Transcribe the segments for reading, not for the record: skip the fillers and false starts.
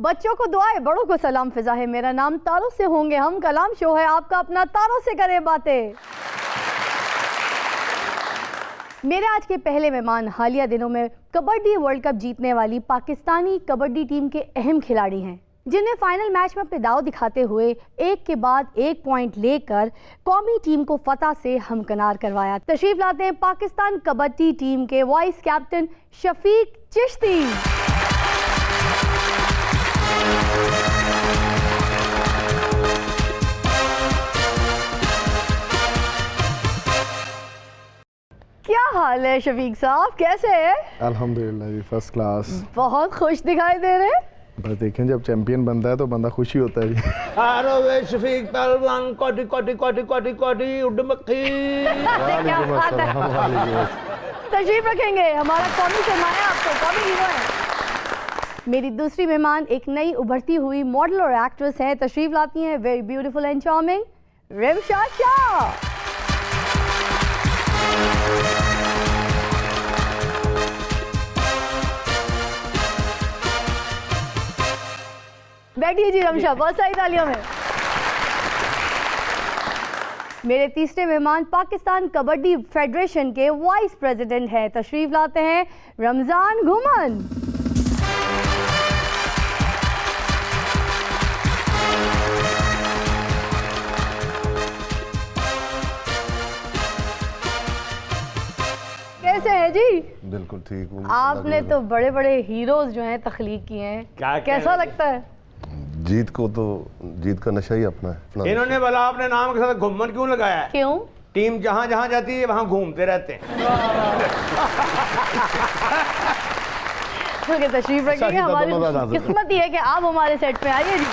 बच्चों को दुआएं, बड़ों को सलाम। फिजा है मेरा नाम, तारों से होंगे हम, कलाम शो है आपका अपना, तारों से करें बातें। मेरे आज के पहले मेहमान हालिया दिनों में कबड्डी वर्ल्ड कप जीतने वाली पाकिस्तानी कबड्डी टीम के अहम खिलाड़ी हैं, जिन्हें फाइनल मैच में अपने दाव दिखाते हुए एक के बाद एक पॉइंट लेकर कौमी टीम को फतह से हमकनार करवाया। तशरीफ लाते हैं पाकिस्तान कबड्डी टीम के वाइस कैप्टन शफीक चिश्ती। क्या हाल है शफीक साहब, कैसे हैं? अल्हम्दुलिल्लाह जी, फर्स्ट क्लास। बहुत खुश दिखाई दे रहे हैं। बस देखें, जब चैंपियन बनता है तो बंदा खुशी होता है जी। आरो वे शफीक पहलवान कोटी कोटी कोटी कोटी कोटी उड़मक्खी। क्या बात है, तशरीफ रखेंगे, हमारा कौमी सरमाया आपको, कौमी हीरो है। मेरी दूसरी मेहमान एक नई उभरती हुई मॉडल और एक्ट्रेस है, तशरीफ लाती हैं very beautiful and charming Rimsha Shah. बैठिए जी रमशा, बहुत सारी तालियों में। मेरे तीसरे मेहमान पाकिस्तान कबड्डी फेडरेशन के वाइस प्रेसिडेंट हैं, तशरीफ लाते हैं रमजान घुमन। कैसे हैं जी? बिल्कुल ठीक हूँ। आपने तो बड़े बड़े हीरोज जो हैं तख्लीक किए हैं, कैसा लगता है? जीत का नशा ही अपना है। इन्होंने भला अपने नाम के साथ घुमन क्यों लगाया है? क्यों? टीम जहां जहां जाती है वहां घूमते रहते हैं। तशरीफ रखिए, हमारी किस्मत ही है कि आप हमारे सेट पे आइए जी।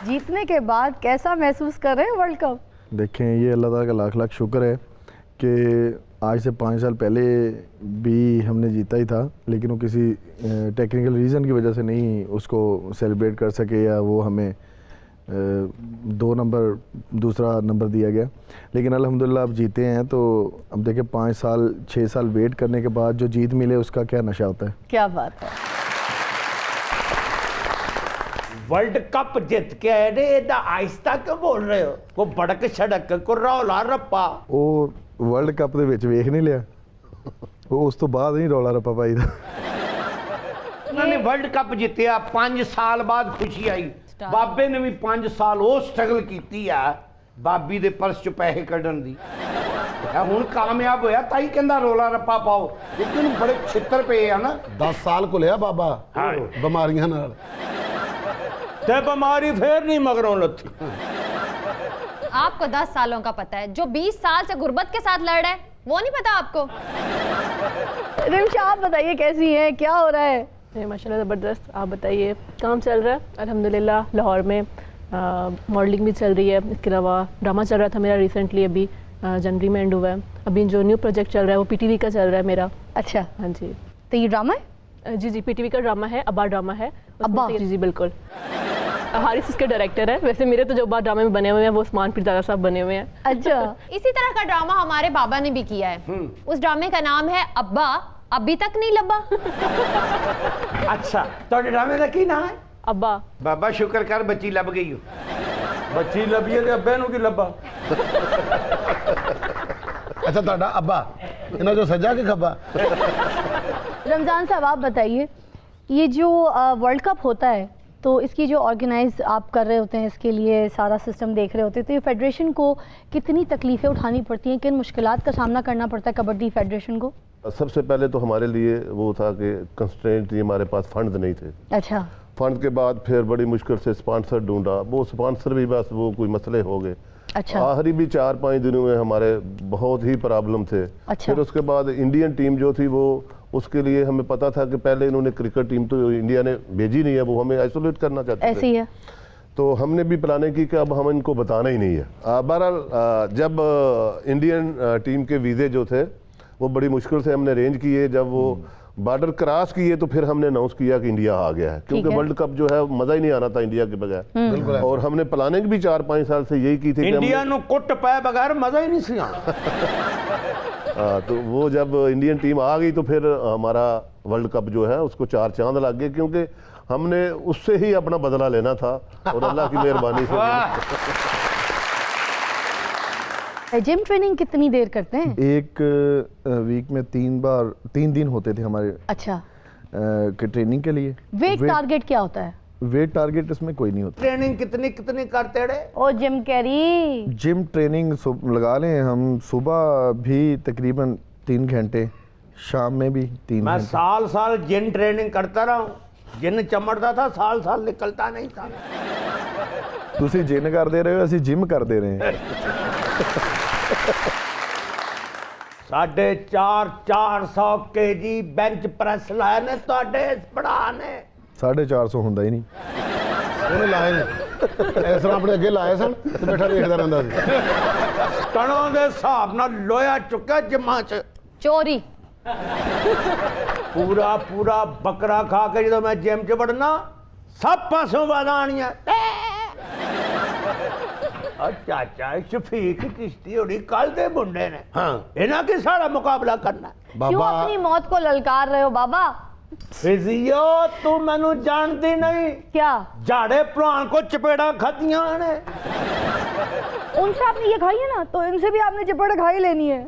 जीतने के बाद कैसा महसूस कर रहे हैं वर्ल्ड कप? देखें, ये अल्लाह ताला का लाख लाख शुक्र है कि आज से 5 साल पहले भी हमने जीता ही था, लेकिन वो किसी टेक्निकल रीज़न की वजह से नहीं उसको सेलिब्रेट कर सके, या वो हमें दूसरा नंबर दिया गया। लेकिन अल्हम्दुलिल्लाह अब जीते हैं, तो अब देखें 5 साल 6 साल वेट करने के बाद जो जीत मिले उसका क्या नशा होता है। क्या बात है। वर्ल्ड कप जीत के आए रे, आहिस्ता क्यों बोल रहे हो? वो बड़क छड़क को रौला रप्पा वो वर्ल्ड कप ਦੇ ਵਿੱਚ ਵੇਖ ਨਹੀਂ ਲਿਆ, ਉਹ ਉਸ ਤੋਂ ਬਾਅਦ ਨਹੀਂ ਰੌਲਾ ਰੱਪਾ ਪਾਈਦਾ। उन्होंने वर्ल्ड कप जितया, 5 साल बाद खुशी आई। बाबे ने भी 5 साल वो स्ट्रगल की है बाबी दे पर्स चो पैसे कढ़न दी, हुण कामयाब होया ताई कहंदा रौला रप्पा पाओ, लेकिन बड़े छितर पे है ना। 10 साल को लिया बाबा बीमारियां नाल, ते बीमारी फिर नहीं मगरों लथी। आपको 10 सालों का पता है, जो 20 साल से गुर्बत के साथ लड़ रहा है वो नहीं पता आपको? रिमशा आप बताइए कैसी है, क्या हो रहा है? माशाल्लाह ज़बरदस्त। आप बताइए, काम चल रहा है अल्हम्दुलिल्लाह। लाहौर में मॉडलिंग भी चल रही है, इसके अलावा ड्रामा चल रहा था मेरा रिसेंटली, अभी जनवरी में एंड हुआ है। अभी जो न्यू प्रोजेक्ट चल रहा है वो पीटीवी का चल रहा है मेरा। अच्छा, हाँ जी। तो ये ड्रामा है? जी पीटीवी का ड्रामा है, अब्बा ड्रामा है। अब्बा? जी बिल्कुल। हारिस इसके डायरेक्टर है। वैसे मेरे तो जो बात ड्रामे में बने हुए हैं वो उस्मान पिरज़ादा साहब बने हुए हैं। अच्छा। इसी तरह का ड्रामा हमारे बाबा ने भी किया है। उस ड्रामे का नाम है अब्बा अभी तक नहीं लब्बा। अच्छा, तो ड्रामे का की ना है? अब्बा। बाबा शुक्र कर बच्ची लब गई हो। बच्ची लभी है अब्बे नूं की लब्बा। अच्छा ਤੁਹਾਡਾ अब्बा इन्हों जो सजा के खब्बा। रमज़ान साहब आप बताइए, ये जो वर्ल्ड कप होता है तो इसकी जो ऑर्गेनाइज आप कर रहे होते हैं, इसके लिए सारा सिस्टम देख रहे होते हैं, तो ये फेडरेशन को कितनी तकलीफ़ें उठानी पड़ती हैं, किन मुश्किलात का सामना करना पड़ता है कबड्डी फेडरेशन को? सबसे पहले तो हमारे लिए वो था कि कंस्ट्रेंट थी, हमारे पास फंड नहीं थे। अच्छा। फंड के बाद फिर बड़ी मुश्किल से स्पॉन्सर ढूंढा, वो स्पॉन्सर भी बस वो कोई मसले हो गए। अच्छा। आखिरी भी 4-5 दिनों में हमारे बहुत ही प्रॉब्लम थे। अच्छा। फिर उसके बाद इंडियन टीम जो थी वो, उसके लिए हमें पता था कि पहले इन्होंने क्रिकेट टीम तो इंडिया ने भेजी नहीं है, वो हमें आइसोलेट करना चाहते थे। ऐसे ही है। तो हमने भी प्लानिंग की कि अब हम इनको बताना ही नहीं है। बहरहाल जब इंडियन टीम के वीज़े जो थे वो बड़ी मुश्किल से हमने अरेंज किए, जब वो बॉर्डर क्रॉस किए तो फिर हमने अनाउंस किया कि इंडिया आ गया है, क्योंकि वर्ल्ड कप जो है मजा ही नहीं आना था इंडिया के बगैर। और हमने प्लानिंग भी 4-5 साल से यही की थी इंडिया नु कुट पाए बगैर मजा ही नहीं सी आना। तो वो जब इंडियन टीम आ गई तो फिर हमारा वर्ल्ड कप जो है उसको 4 चांद लग गए, क्योंकि हमने उससे ही अपना बदला लेना था और अल्लाह की मेहरबानी से जिम ट्रेनिंग कितनी देर करते हैं? एक वीक में 3 दिन होते थे हमारे अच्छा, के ट्रेनिंग के लिए। वेट टारगेट क्या होता है? वेट टारगेट इसमें कोई नहीं होता। ट्रेनिंग कितनी कितनी करते रहे? ओ जिम कैरी, जिम ट्रेनिंग लगा लें हम, सुबह भी तकरीबन 3 घंटे, शाम में भी 3 मैं घंटे। साल साल जिन ट्रेनिंग करता रहा हूँ, जिन चमड़ता था, साल साल निकलता नहीं था। ਤੁਸੀਂ ਜਿਮ ਕਰਦੇ ਰਹੇ ਹੋ, ਅਸੀਂ ਜਿਮ ਕਰਦੇ ਰਹੇ ਹਾਂ। 450 kg ਬੈਂਚ ਪ੍ਰੈਸ ਲਾਇਆ ਨੇ ਤੁਹਾਡੇ ਭਰਾ ਨੇ। 450 ਹੁੰਦਾ ਹੀ ਨਹੀਂ। ਉਹਨੇ ਲਾਏ ਨੇ ਇਸ ਤਰ੍ਹਾਂ ਆਪਣੇ ਅੱਗੇ ਲਾਏ ਸਨ ਤੇ ਬੈਠਾ ਦੇਖਦਾ ਰਹਿੰਦਾ ਸੀ। ਟਣੋਂ ਦੇ ਹਿਸਾਬ ਨਾਲ ਲੋਹਾ ਚੁੱਕਿਆ ਜਿਮਾਂ 'ਚ। चोरी। ਪੂਰਾ ਪੂਰਾ ਬੱਕਰਾ ਖਾ ਕੇ ਜਦੋਂ ਮੈਂ ਜਿਮ 'ਚ ਵੜਨਾ, ਸਭ ਪਾਸੋਂ ਆਵਾਜ਼ਾਂ ਆਣੀਆਂ। ਚਾਚਾ ਸ਼ਫੀਕ ਕਿਸ਼ਤੀ ਹੋਣੀ ਕੱਲ ਦੇ ਮੁੰਡੇ ਨੇ, ਹਾਂ ਇਹਨਾਂ ਕੇ ਸਾਡਾ ਮੁਕਾਬਲਾ ਕਰਨਾ। क्यों अपनी मौत को ललकार रहे हो बाबा? ਫਿਜ਼ੀਓ ਤੂੰ ਮੈਨੂੰ ਜਾਣਦੀ ਨਹੀਂ, क्या ਝਾੜੇ ਭਲਵਾਨ ਕੋ ਚਪੇੜਾ ਖਾਧੀਆਂ ਨੇ। उनसे आपने ये खाई है ना, तो इनसे भी आपने चपेट खाई लेनी है।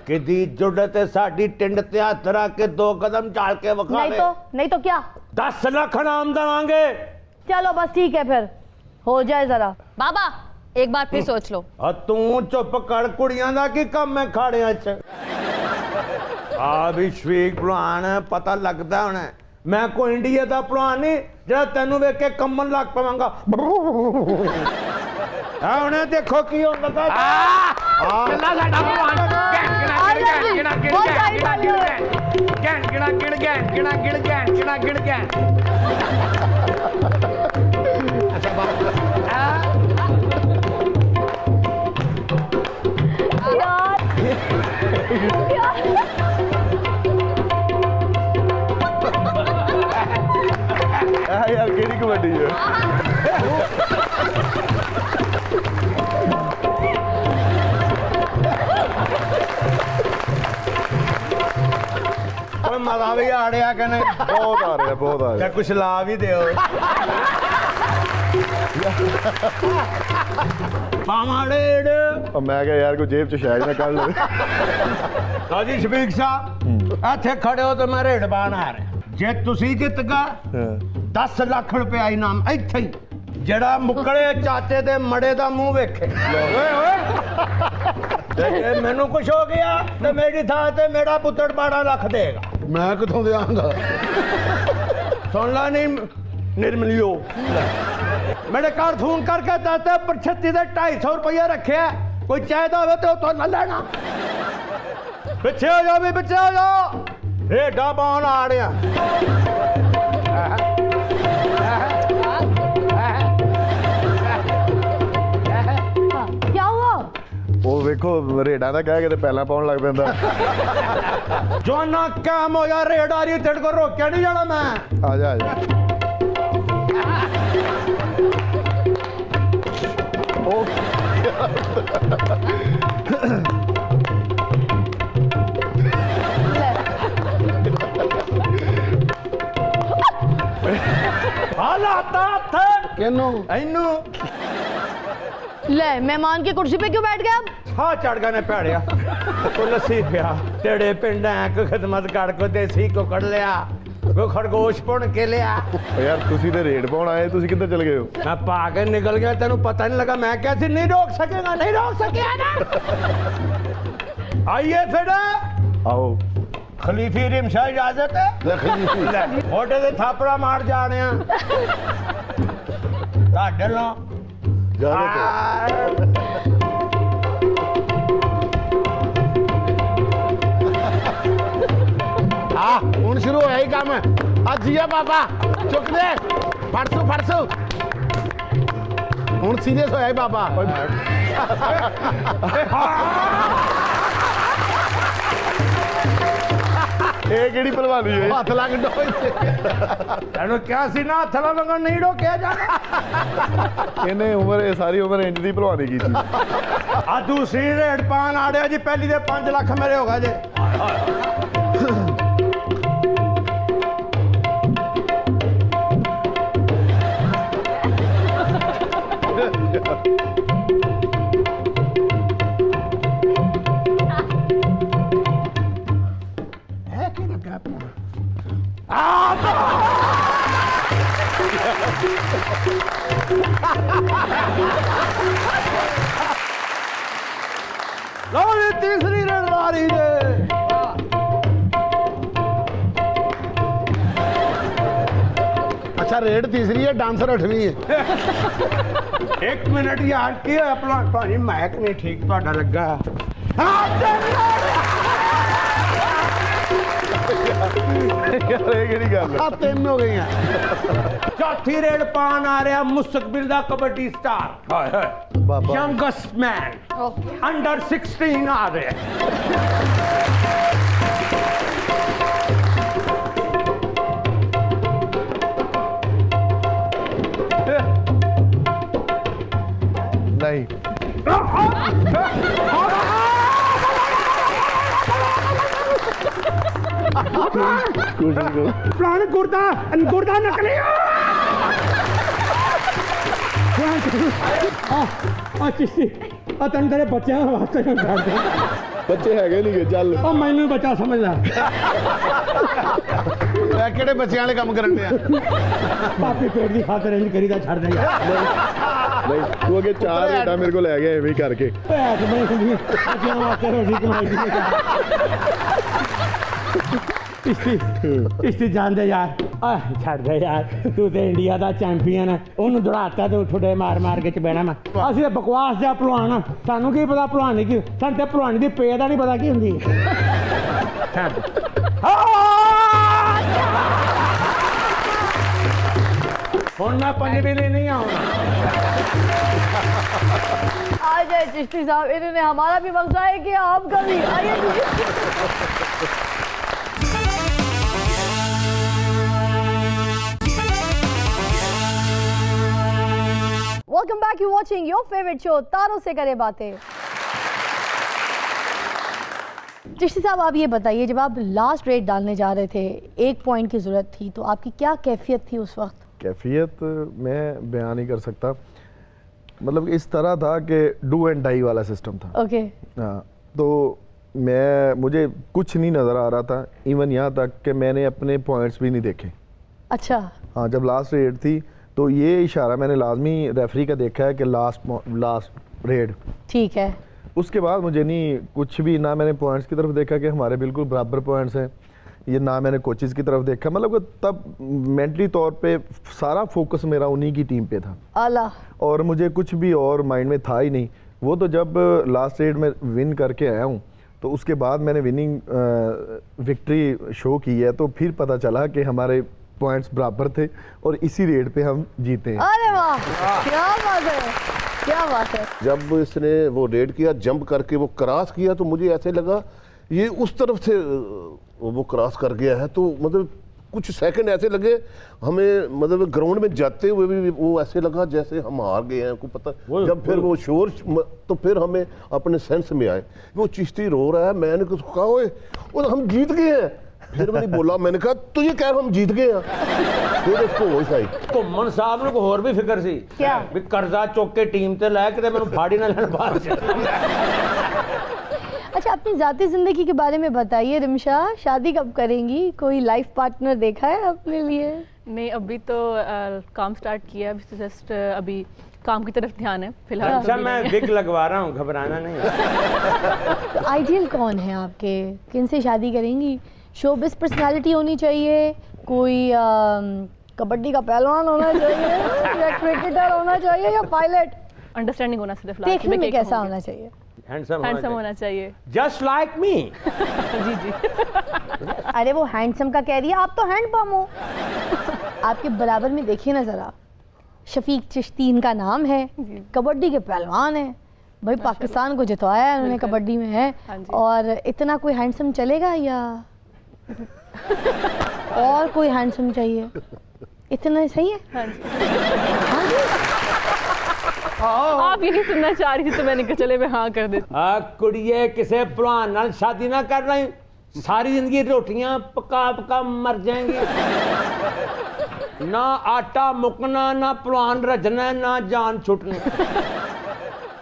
ਕਿਦੀ ਜੁੜਤ ਹੈ ਸਾਡੀ ਟਿੰਡ ਤੇ ਹੱਥ ਰੱਖ ਕੇ 2 ਕਦਮ ਝਾੜ ਕੇ ਵਿਖਾਵੇ। नहीं तो क्या? 10 ਲੱਖ ਨਾਮ ਦੇਵਾਂਗੇ। चलो बस ठीक है, फिर हो जाए जरा। बाबा एक बार फिर सोच लो। ਆ ਤੂੰ ਚੁੱਪ ਕਰ, ਕੁੜੀਆਂ ਦਾ ਕੀ ਕੰਮ ਹੈ ਖਾੜਿਆਂ 'ਚ। ਆ ਵੀ ਸ਼ਫੀਕ ਭਲਵਾਨ ਪਤਾ ਲੱਗਦਾ ਹੁਣ, ਮੈਂ ਕੋਈ ਇੰਡੀਆ ਦਾ ਭਲਵਾਨ ਨਹੀਂ ਜਿਹੜਾ ਤੈਨੂੰ ਵੇਖ ਕੇ ਕੰਮਣ ਲੱਗ ਪਵਾਂਗਾ। ਆ ਹੁਣੇ ਦੇਖੋ ਕੀ ਹੁੰਦਾ ਤਾਂ ਚੱਲਾ ਸਾਡਾ ਭਲਵਾਨ यार केड़ी कबड्डी है? ਓਏ ਮਜ਼ਾ ਵੀ ਆ ਰਿਹਾ ਕਿ ਨਹੀਂ? बहुत आ रहे हैं, बहुत आ रहे ਜਾਂ हैं। ਕੁਛ ਲਾ ਵੀ ਦਿਓ। ਪਾਮਾੜੇੜ और मैं क्या यार, कोई जेब च शायद ना कर ले। ਕਾਜੀ ਸ਼ਫੀਕ ਸਾਹਿਬ ਇੱਥੇ ਖੜੇ ਹੋ ਤੇ ਮੈਂ ਰੇਡ ਬਾਣ ਆ ਰਿਹਾ। ਜੇ ਤੁਸੀਂ ਜਿੱਤ ਗਏ 10 ਲੱਖ ਰੁਪਏ ਇਨਾਮ ਇੱਥੇ ਹੀ, ਜਿਹੜਾ ਮੁੱਕੜੇ ਚਾਚੇ ਦੇ ਮੜੇ ਦਾ ਮੂੰਹ ਵੇਖੇ। ਓਏ ਓਏ ਜੇ ਮੈਨੂੰ ਕੁਛ ਹੋ ਗਿਆ ਤੇ ਮੇਰੀ ਥਾਂ ਤੇ ਮੇਰਾ ਪੁੱਤਰ 12 ਲੱਖ ਦੇਗਾ। ਮੈਂ ਕਿੱਥੋਂ ਦਿਆਂਗਾ? ਸੁਣ ਲਾ ਨਹੀਂ ਨਿਰਮਲਿਓ, ਮੇਰੇ ਘਰ ਫੋਨ ਕਰਕੇ ਦੱਸਦੇ ਪਰ 36 ਦੇ 250 ਰੁਪਇਆ ਰੱਖਿਆ, ਕੋਈ ਚਾਹੀਦਾ ਹੋਵੇ ਤੇ ਉਥੋਂ ਲੈ ਲੈਣਾ। ਪਿੱਛੇ ਹੋ ਜਾ ਵੀ, ਪਿੱਛੇ ਹੋ ਜਾ, ਰੇਡਾ ਬਾਣ ਆ ਰਿਹਾ। क्या हुआ? वो वेखो रेडा का कह के पहला पाउन लग पैंदा। ਜੋ ਨਾ ਕੰਮ ਹੋਇਆ ਰੇਡ ਆ ਰਹੀ, ਤੇਰੇ ਕੋਲ ਰੋਕਿਆ ਨਹੀਂ ਜਾਣਾ ਮੈਂ। आ जा, आ जा। ਹਾਲਾਤਾ ਹੱਥ ਕਿਹਨੂੰ? ਇਹਨੂੰ ले, मेहमान की कुर्सी पे क्यों बैठ गए अब? ਹਾਂ ਚੜ ਗਏ ਨੇ ਭੈੜਿਆ। ਕੋ ਲੱਸੀ ਪਿਆ ਤੇਰੇ ਪਿੰਡਾਂ ਕੋ ਖਿਦਮਤ ਕਰ, ਕੋ ਦੇਸੀ ਕੁਕੜ ਲਿਆ, ਕੋ ਖਰਗੋਸ਼ ਪੁਣ ਕੇ ਲਿਆ। ओ यार तुसी ते रेड पाउन आए, तुसी किधर चले गए हो? मैं पागल निकल गया, तेन पता नहीं लगा। मैं कैसे नहीं रोक सकेगा, नहीं रोक सकेगा ना। आइए फिर आओ। खलीफी रिमशा इजाजत है। मोटे दे थापड़ा मार जाने ਹੁਣ ਸ਼ੁਰੂ ਹੋਇਆ ਹੀ ਕੰਮ। ਆ ਜੀਆ ਬਾਬਾ ਚੁੱਕ ਦੇ, ਫੜਸੂ ਫੜਸੂ। ਹੁਣ ਸੀਰੀਅਸ ਹੋਇਆ ਹੀ ਬਾਬਾ। ਇਹ ਕਿਹੜੀ ਭਲਵਾਨੀ ਹੋਈ ਹੱਥ ਲੱਗ ਡੋਏ ਇਹਨੂੰ ਕਿਹਾ ਸੀ ਨਾ ਹੱਥ ਨਾਲ ਲੰਗਣ ਨਹੀਂ ਰੋਕਿਆ ਜਾਣਾ। ਇਹਨੇ ਉਮਰ ਇਹ ਸਾਰੀ ਉਮਰ ਇੰਜ ਦੀ ਭਲਵਾਨੀ ਕੀਤੀ ਆ ਦੂਸਰੀ ਰੇਡ ਪਾਣ ਆੜਿਆ ਜੀ, ਪਹਿਲੀ ਦੇ 5 ਲੱਖ ਮੇਰੇ ਹੋ ਗਏ ਜੇ। लो जी तीसरी रेड आ रही है। अच्छा रेड तीसरी है, डांसर 8वीं है। एक मिनट यार की अपना भाजी मैक नहीं ठीक ਤੁਹਾਡਾ ਲੱਗਾ। ਯਾਰ ਇਹ ਕਿਹੜੀ ਗੱਲ आ 3 हो गई हैं। चौथी रेड पान आ रहा मुस्तकबिल दा कबड्डी स्टार ਬਾਬਾ यंगेस्ट मैन अंडर 16 आ रहे। ਨਹੀਂ प्लान गुर्दा गुर्दा नकली चिश्ती तेन तेरे बच्चे वास्ते ਬੱਚੇ ਹੈਗੇ ਨਹੀਂ ਚੱਲ मैनू बच्चा समझ ला ਇਹ ਕਿਹੜੇ ਬੱਚਿਆਂ ਵਾਲੇ ਕੰਮ ਕਰਨ ਦੇ ਆ। पापी पेट की खातर इंज करी छड़ दे यार। ਨਹੀਂ ਤੂੰ ਅੱਗੇ 4 ਰੇਟਾਂ ਮੇਰੇ ਕੋਲ ਲੈ ਗਿਆ ਐਵੇਂ ਹੀ ਕਰਕੇ भैंस बनी खुली बच्चों वास्ते रोटी कमाई दी चिश्ती जान दे यार। छड़ दे यार, तू तो इंडिया का चैंपीयन है, उन्होंने दौड़ाता तो ठुडे मार मार के चबेना मैं। असं बकवास जहा भलवान, सानू की पता भलवानी की, सानू तो भलवानी की पे का नहीं पता की होंगी। हुण मैं पंजवीं लिए नहीं आऊंगा। आ जाए चिश्ती साहब, इन्होंने हमारा भी मकसद है कि आपका भी। आइए welcome back, you watching your favourite show तारों से करे बातें। चिश्ती साहब आप ये बताइए, जब आप लास्ट रेड डालने जा रहे थे, 1 पॉइंट की जरूरत थी, तो आपकी क्या कैफियत थी उस वक्त? कैफियत मैं बयान नहीं कर सकता। मतलब इस तरह था कि डू एंड डाई वाला सिस्टम था। ओके हाँ, तो मुझे कुछ नहीं नज़र आ रहा था, इवन यहाँ तक कि मैंने अपने पॉइंट्स भी नहीं देखे। अच्छा। हाँ, जब लास्ट रेड थी तो ये इशारा मैंने लाजमी रेफरी का देखा है कि लास्ट रेड, ठीक है। उसके बाद मुझे नहीं कुछ भी, ना मैंने पॉइंट्स की तरफ देखा कि हमारे बिल्कुल बराबर पॉइंट्स हैं, ये ना मैंने कोचेज़ की तरफ देखा। मतलब तब मेंटली तौर पे सारा फोकस मेरा उन्हीं की टीम पे था आला, और मुझे कुछ भी और माइंड में था ही नहीं। वो तो जब लास्ट रेड में विन करके आया हूँ तो उसके बाद मैंने विनिंग विक्ट्री शो की है, तो फिर पता चला कि हमारे पॉइंट्स बराबर थे और इसी रेड पे हम जीते हैं। अरे वाह, क्या बात है, क्या बात है। जब इसने वो रेड किया, जंप करके वो क्रॉस किया, तो मुझे ऐसे लगा ये उस तरफ से वो क्रॉस कर गया है। तो मतलब कुछ सेकंड ऐसे लगे हमें, मतलब ग्राउंड में जाते हुए भी वो ऐसे लगा जैसे हम हार गए हैं, को पता। जब फिर वो शोर, तो फिर हमें अपने सेंस में आए, वो चिश्ती रो रहा है, मैंने कुछ कहा ओए वो हम जीत गए हैं। फिर मैंने बोला, मैंने कहा तू ये कह हम जीत गए हैं। फिर उसको होश आई। घुमन साहब ने होर भी फिक्र सी क्या? भी कर्जा चुक के टीम ते लै के मैनू फाड़ी ना लैन बाहर। अच्छा, अपनी जाती जिंदगी के बारे में बताइए रिमशा, शादी कब करेंगी? कोई लाइफ पार्टनर देखा है अपने लिए? नहीं, अभी तो काम स्टार्ट किया है, अभी तो जस्ट अभी काम की तरफ ध्यान है फिलहाल। अच्छा, मैं विग लगवा रहा हूँ, घबराना नहीं। तो आइडियल कौन है आपके, किन से शादी करेंगी? शोबिस पर्सनालिटी होनी चाहिए, कोई कबड्डी का पहलवान होना चाहिए, या क्रिकेटर होना चाहिए, या पायलट? अंडरस्टैंडिंग होना सिर्फ लास्ट देखने में कैसा होना चाहिए? हैंडसम होना चाहिए। Just like me. जी जी। अरे वो हैंडसम का कह रही है, आप तो हैंडपम हो। आपके बराबर में देखिए ना जरा, शफीक चिश्ती इनका नाम है, कबड्डी के पहलवान है भाई, पाकिस्तान को जितवाया है उन्होंने कबड्डी में है। हाँ जी। और इतना कोई हैंडसम चलेगा या और कोई हैंडसम चाहिए? इतना सही है? हाँ जी। हाँ जी। आप यही सुनना चाह रही थी तो मैंने कहा चले मैं हाँ कर देती। कुड़िए किसे भलवान नाल शादी ना कर रही, सारी जिंदगी रोटियां पका पका मर जाएंगी। ना आटा मुकना, ना भलवान रजना, ना जान छुटनी।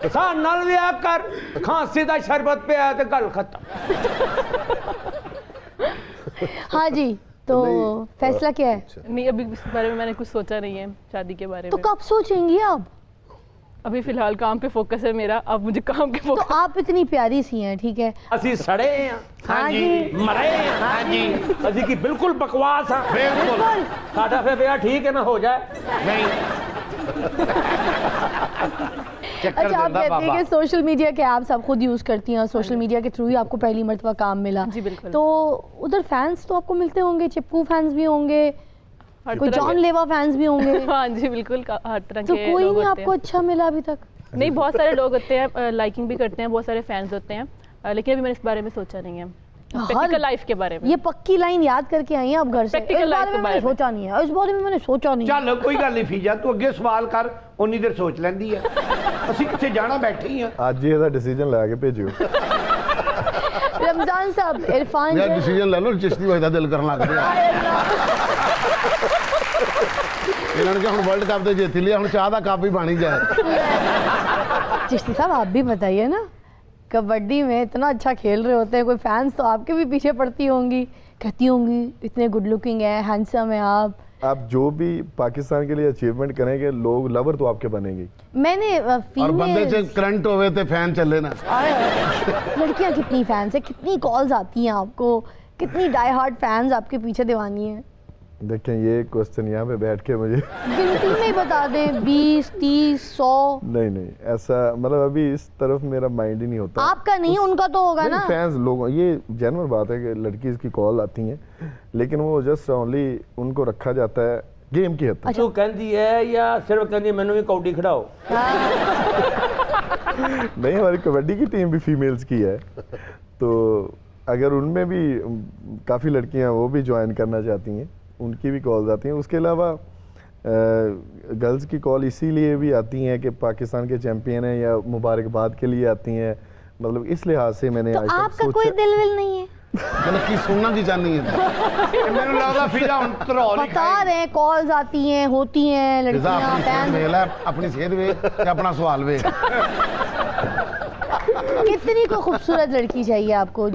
सा नाल विआह कर, खांसी दा शरबत पे आया तो गल खत्म। हाँ जी, तो फैसला क्या है? नहीं अभी इस बारे में मैंने कुछ सोचा नहीं है शादी के बारे तो में। कब सोचेंगी आप? अभी फिलहाल काम पे फोकस है मेरा, अब मुझे काम के तो फोकस। आप इतनी प्यारी सी हैं, ठीक है? ਅਸੀਂ ਸੜੇ ਆ हाँ जी। ਮਰੇ ਆ ਹਾਂਜੀ ਅਸੀਂ ਕੀ ਬਿਲਕੁਲ ਬਕਵਾਸ ਆ बिल्कुल। ਸਾਡਾ ਫਿਰ ਵਿਆਹ ਠੀਕ ਹੈ ਨਾ ਹੋ ਜਾਏ ਨਹੀਂ ਚੱਕਰ अच्छा, आप ਦਿੰਦਾ कहते हैं ਬਾਬਾ कि सोशल मीडिया के ऐप्स आप खुद यूज़ करती हैं और सोशल मीडिया के थ्रू ही आपको पहली मर्तबा काम मिला। जी, बिल्कुल। तो उधर फैंस तो आपको मिलते होंगे, चिपकू फैंस भी होंगे, हर कोई तरह जॉन के- लेवा फैंस भी होंगे। हाँ जी बिल्कुल, हर तरह तो के कोई लोग नहीं होते आपको हैं। अच्छा मिला अभी तक? नहीं, बहुत सारे लोग होते हैं, लाइकिंग भी करते हैं, बहुत सारे फैंस होते हैं, लेकिन अभी मैंने इस बारे में सोचा नहीं है। प्रैक्टिकल लाइफ के बारे में। ये पक्की लाइन याद करके आई हैं आप घर से? Practical इस life बारे के में बारे मैंने में। सोचा नहीं है, इस बारे में मैंने सोचा नहीं है। ਚੱਲ ਕੋਈ ਗੱਲ ਨਹੀਂ ਫੀਜਾ ਤੂੰ ਅੱਗੇ ਸਵਾਲ ਕਰ ਉਨੀ ਦੇਰ ਸੋਚ ਲੈਂਦੀ ਆ ਅਸੀਂ ਕਿੱਥੇ ਜਾਣਾ ਬੈਠੇ ਹੀ ਆ ਅੱਜ ਹੀ ਇਹਦਾ ਡਿਸੀਜਨ ਲੈ ਕੇ ਭੇਜਿਓ। रमजान साहब, इरफान यार जो- डिसीजन ले लो, चिश्ती वजदा दिल करन लग पिया। ਇਹਨਾਂ ਨੇ ਕਿਹਾ ਹੁਣ ਵਰਲਡ ਕੱਪ ਤੇ ਜਿੱਤ ਲਿਆ, ਹੁਣ ਚਾਹ ਦਾ ਕੱਪ ਹੀ ਬਣ ਹੀ ਜਾਏ। चिश्ती साहब आप भी बताइए ना, कबड्डी में इतना अच्छा खेल रहे होते हैं, कोई फैंस तो आपके भी पीछे पड़ती होंगी, कहती होंगी इतने गुड लुकिंग है, हैंडसम है आप जो भी पाकिस्तान के लिए अचीवमेंट करेंगे लोग लवर तो आपके बनेंगे। मैंने और बंदे च करंट होवे ते फैन चले ना। लड़कियां कितनी फैंस है, कितनी कॉल्स आती हैं आपको, कितनी डाई हार्ड फैंस आपके पीछे दीवानी है? देखें ये क्वेश्चन यहाँ पे बैठ के मुझे गिनती में ही बता दें, 20, 30, 100। नहीं ऐसा मतलब अभी इस तरफ मेरा माइंड ही नहीं होता। आपका नहीं, उनका तो होगा ना। फैंस लोग, ये जेन्युइन बात है कि लड़की की कॉल आती हैं लेकिन वो जस्ट ओनली उनको रखा जाता है गेम की हद तक। ਤੂੰ ਕਹਿੰਦੀ ਹੈ ਜਾਂ ਸਿਰਫ ਕਹਿੰਦੀ ਮੈਨੂੰ ਵੀ ਕੌਡੀ ਖੜਾਓ नहीं, हमारी कबड्डी की टीम भी फीमेल्स की है तो अगर उनमें भी काफ़ी लड़कियां वो भी ज्वाइन करना चाहती हैं, उनकी भी कॉल्स आती हैं। उसके अलावा गर्ल्स की कॉल इसीलिए भी आती हैं कि पाकिस्तान के चैंपियन हैं या मुबारकबाद के लिए आती हैं, मतलब इस लिहाज से मैंने तो आज तक आपका कोई दिल विल नहीं है? मतलब की सुनना की चाहनी है? ਮੈਨੂੰ ਲੱਗਦਾ ਫੀਜਾ ਹੁਣ ਧਰੌਲ ਹੀ बता रहे हैं, कॉल्स आती हैं, होती हैं फिजा लड़कियां, अपनी सेहत फैंस। वेख लै, अपनी सेहत वेख ते अपना सवाल वेख। कितनी को खूबसूरत लड़की चाहिए आपको?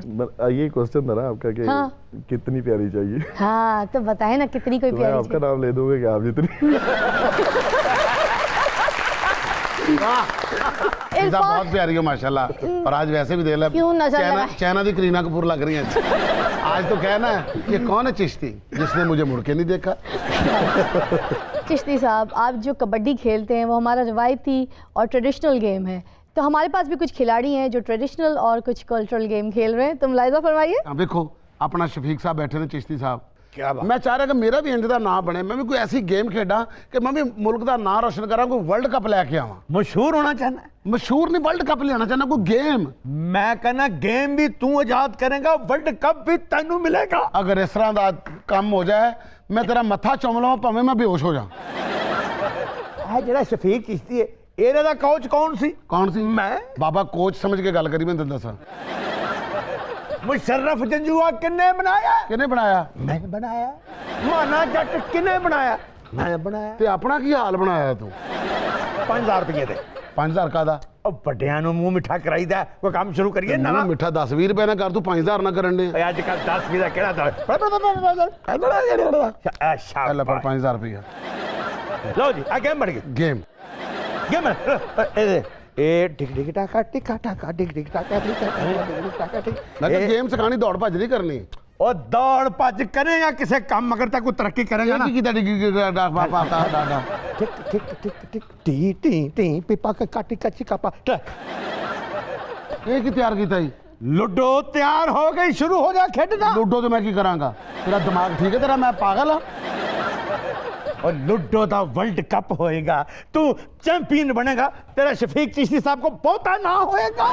ये क्वेश्चन था ना आपका कि हाँ। कितनी प्यारी चाहिए, हाँ तो बताए ना कितनी कोई तो मैं प्यारी आपका नाम ले दूंगा कि आप जितनी। फिजा इरफान- बहुत प्यारी हो माशाल्लाह, और आज वैसे भी देख लै क्यों नजर चाइना लगा? चाइना दी करीना कपूर लग रही है। आज तो कहना है ये कौन है चिश्ती जिसने मुझे मुड़ के नहीं देखा। चिश्ती साहब, आप जो कबड्डी खेलते हैं वो हमारा रवायती और ट्रेडिशनल गेम है, तो हमारे पास भी कुछ खिलाड़ी हैं जो ट्रेडिशनल और कुछ कल्चरल गेम खेल रहे हैं, तो मुलाहिजा फरमाइए। हाँ, देखो अपना शफीक साहब बैठे ने, चिश्ती साहब क्या बात। मैं चाह रहा कि मेरा भी इंज का नाम बने, मैं भी कोई ऐसी गेम खेडा कि मैं भी मुल्क का नाम रोशन करा, कोई वर्ल्ड कप लैके आवा। ਮਸ਼ਹੂਰ ਹੋਣਾ ਚਾਹੁੰਦਾ मशहूर नहीं, वर्ल्ड कप लेना चाहना, कोई गेम। ਮੈਂ ਕਹਿੰਦਾ ਗੇਮ ਵੀ ਤੂੰ ਆਜ਼ਾਦ ਕਰੇਗਾ, ਵਰਲਡ ਕੱਪ ਵੀ ਤੈਨੂੰ ਮਿਲੇਗਾ। अगर इस तरह का काम हो जाए मैं तेरा मत्था चुम लवां भावें मैं बेहोश हो जा। ਇਹ ਜਿਹੜਾ ਸ਼ਫੀਕ ਚਿਸ਼ਤੀ ਹੈ ਇਹਦਾ ਦਾ ਕੋਚ ਕੌਣ ਸੀ? कौन सी? मैं। बाबा कोच समझ के गल करी, मैं तेन दसा ਮੁਸ਼र्रफ ਜੰਜੂਆ ਕਿੰਨੇ ਬਣਾਇਆ? किने बनाया ਮੈਂ ਬਣਾਇਆ। ਮਾਨਾ ਜੱਟ ਕਿੰਨੇ ਬਣਾਇਆ? ਮੈਂ ਬਣਾਇਆ। ते अपना की हाल बनाया तू? 5000 ਰੁਪਏ ਦੇ 5000 का दा ਉਹ ਵੱਡਿਆਂ ਨੂੰ ਮੂੰਹ ਮਿੱਠਾ ਕਰਾਈਦਾ, ਕੋਈ ਕੰਮ ਸ਼ੁਰੂ ਕਰੀਏ ਨਾ। ना मिठा 10-20 रुपए ना कर, तू 5000 ना करन दे। ਅੱਜ ਕੱਲ 10 20 ਦਾ ਕਿਹੜਾ ਦਰ ਅੱਛਾ ले पर 5000 रुपया ਲਓ ਜੀ ਆ ਗੇਮ ਬਣ ਗਈ। गेम। ਗੇਮ ਇਹ ਟਿਕ ਟਿਕ ਟਾਕਾ ਟਿਕਾ ਟਾਕਾ ਟਿਕ ਟਿਕ ਟਾਕਾ ਟਿਕ ਟਾਕਾ ਟਿਕ लगे गेम सिखानी, दौड़ भज नहीं करनी। ਉਹ ਦੌੜ ਭੱਜ ਕਰੇਗਾ ਕਿਸੇ ਕੰਮ ਅਗਰ ਤਾਂ ਕੋਈ ਤਰੱਕੀ ਕਰੇਗਾ ਨਾ। की कीता ਟਿਕ ਟਿਕ ਟਿਕ ਟਿਕ ਟੀ ਟੀ ਟੀ ਪਿਪਾ ਕਾਟੀ ਕੱਚੀ ਕਾਪਾ ये की तैयार कीता जी? लूडो तैयार हो गई, शुरू हो जा खेडना। लूडो तो मैं की करांगा, तेरा दिमाग ठीक है तेरा, मैं पागल हाँ? और लुडो का वर्ल्ड कप होएगा, तू चैंपियन बनेगा, तेरा शफीक चिश्ती साहब को बहुता ना होएगा।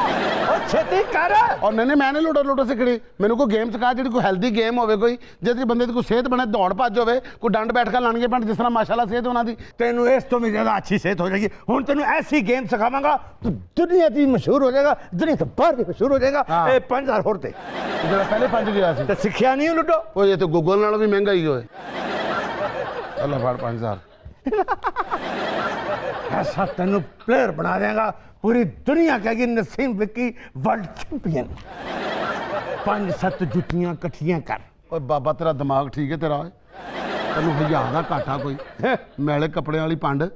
और छेती कर। और नहीं मैं नहीं लूडो सिखनी, मैंने कोई गेम सिखा जी कोई हेल्दी गेम होवे, कोई जिहदी बंदे दी कोई सेहत बने, दौड़ भज होवे, कोई डंड बैठ कर लाणगे पिंड, जिस तरह माशाल्लाह सेहत उन्हां दी। तेनू इस तो भी ज्यादा अच्छी सेहत हो जाएगी। हुण तेनू ऐसी गेम सिखावांगा, तू दुनिया दी मशहूर हो जाएगा, दुनिया तो बाहर भी मशहूर हो जाएगा। हाँ। 5000 होर ते ਜਿਹੜਾ ਪਹਿਲੇ 5 ਗਿਆ ਸੀ ते सिखिया नहीं लुडो। ਉਹ ਇਹ ਤੇ ਗੂਗਲ ਨਾਲੋਂ ਵੀ ਮਹਿੰਗਾ ਹੀ ਹੋਏ। ਅੱਲਾ ਫੜ 5000। ऐसा तेनू प्लेयर बना देगा, पूरी दुनिया कहेगी नसीम विक्की वर्ल्ड चैंपियन। 5-7 जुतियां कट्ठियां कर। ਓਏ ਬਾਬਾ ਤੇਰਾ ਦਿਮਾਗ ਠੀਕ ਹੈ ਤੇਰਾ ਓਏ, ਤੈਨੂੰ ਹਜ਼ਾਰ ਦਾ ਘਾਟਾ ਕੋਈ, ਮੈਲੇ ਕੱਪੜਿਆਂ ਵਾਲੀ ਪੰਡ,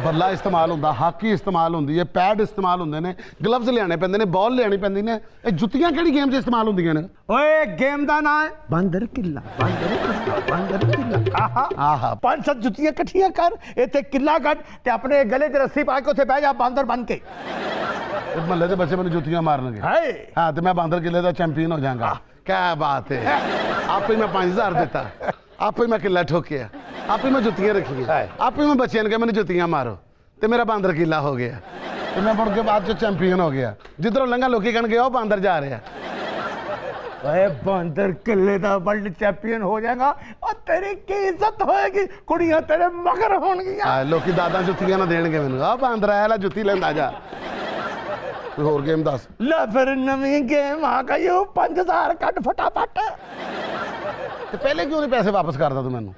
ਬੱਲਾ ਇਸਤੇਮਾਲ ਹੁੰਦਾ, ਹਾਕੀ ਇਸਤੇਮਾਲ ਹੁੰਦੀ ਹੈ, ਪੈਡ ਇਸਤੇਮਾਲ ਹੁੰਦੇ ਨੇ, ਗਲਵਜ਼ ਲਿਆਣੇ ਪੈਂਦੇ ਨੇ, ਬਾਲ ਲਿਆਣੀ ਪੈਂਦੀ ਨੇ, ਇਹ ਜੁੱਤੀਆਂ ਕਿਹੜੀ ਗੇਮ 'ਚ ਇਸਤੇਮਾਲ ਹੁੰਦੀਆਂ ਨੇ? ओए गेम दा नाम है बांदर किला, बांदर किला, बांदर किला। आहा ਆਹਾ 5-7 जुतियां कट्ठियां कर, इत्थे किला कट ते अपने गले च रस्सी पा के उत्थे बह जा बांदर बन के। ਮਹੱਲੇ ਦੇ ਬੱਚੇ ਮੈਨੂੰ ਜੁੱਤੀਆਂ ਮਾਰਨਗੇ। हाय हाँ तो मैं बांदर किले का चैंपियन हो जाऊंगा। क्या बात है, आप ही मैं 5000 देता, आप ही मैं किला ठोकिया, आप ही मैं जुत्तियां रखी है, आप ही मैं बच्चे ने मैंने जुत्तियां मारो, तो मेरा बांदर किला हो गया, तो मैं मुड़ के बाद जो चैंपियन हो गया। जिधरों लंघा लोग कह गए बांदर जा रहे हैं। ओए बांदर किले दा वर्ल्ड चैंपियन हो जाएगा और तेरी की इज्जत होएगी, कुड़ियां तेरे मगर होणगियां। लोग दादा जुत्तियां ना देणगे मैनू, आ बांदर आया ला जुत्ती लेंदा जा। कोई होर गेम दस। ला फिर नवी गेम आ गई, 5000 कट फटाफट। तो पहले क्यों नहीं पैसे वापस करदा तू मैनू?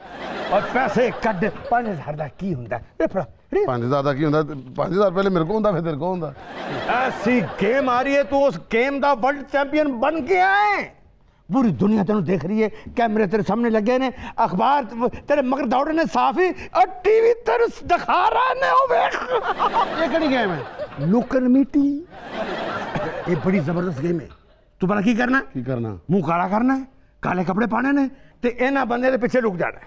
और पैसे कट 5000 दा की हुंदा ए फड़ा 5000 का की हुंदा? 5000 पहले मेरे को हुंदा, फिर तेरे को हुंदा। ऐसी गेम आ रही है, तू उस गेम दा वर्ल्ड चैंपियन बन के आए। पूरी दुनिया तेन देख रही है, कैमरे तेरे सामने लगे ने, अखबार तेरे मगर दौड़े ने साफ ही, और टीवी तेरे दिखा रहा ने। ओ वेख ये केड़ी गेम है? लुकन मीटी, ये बड़ी जबरदस्त गेम है। तू पता की करना, की करना? मुंह काला करना है, काले कपड़े पाने ने, ते इन्हां बंदे दे पीछे लुक जाना है।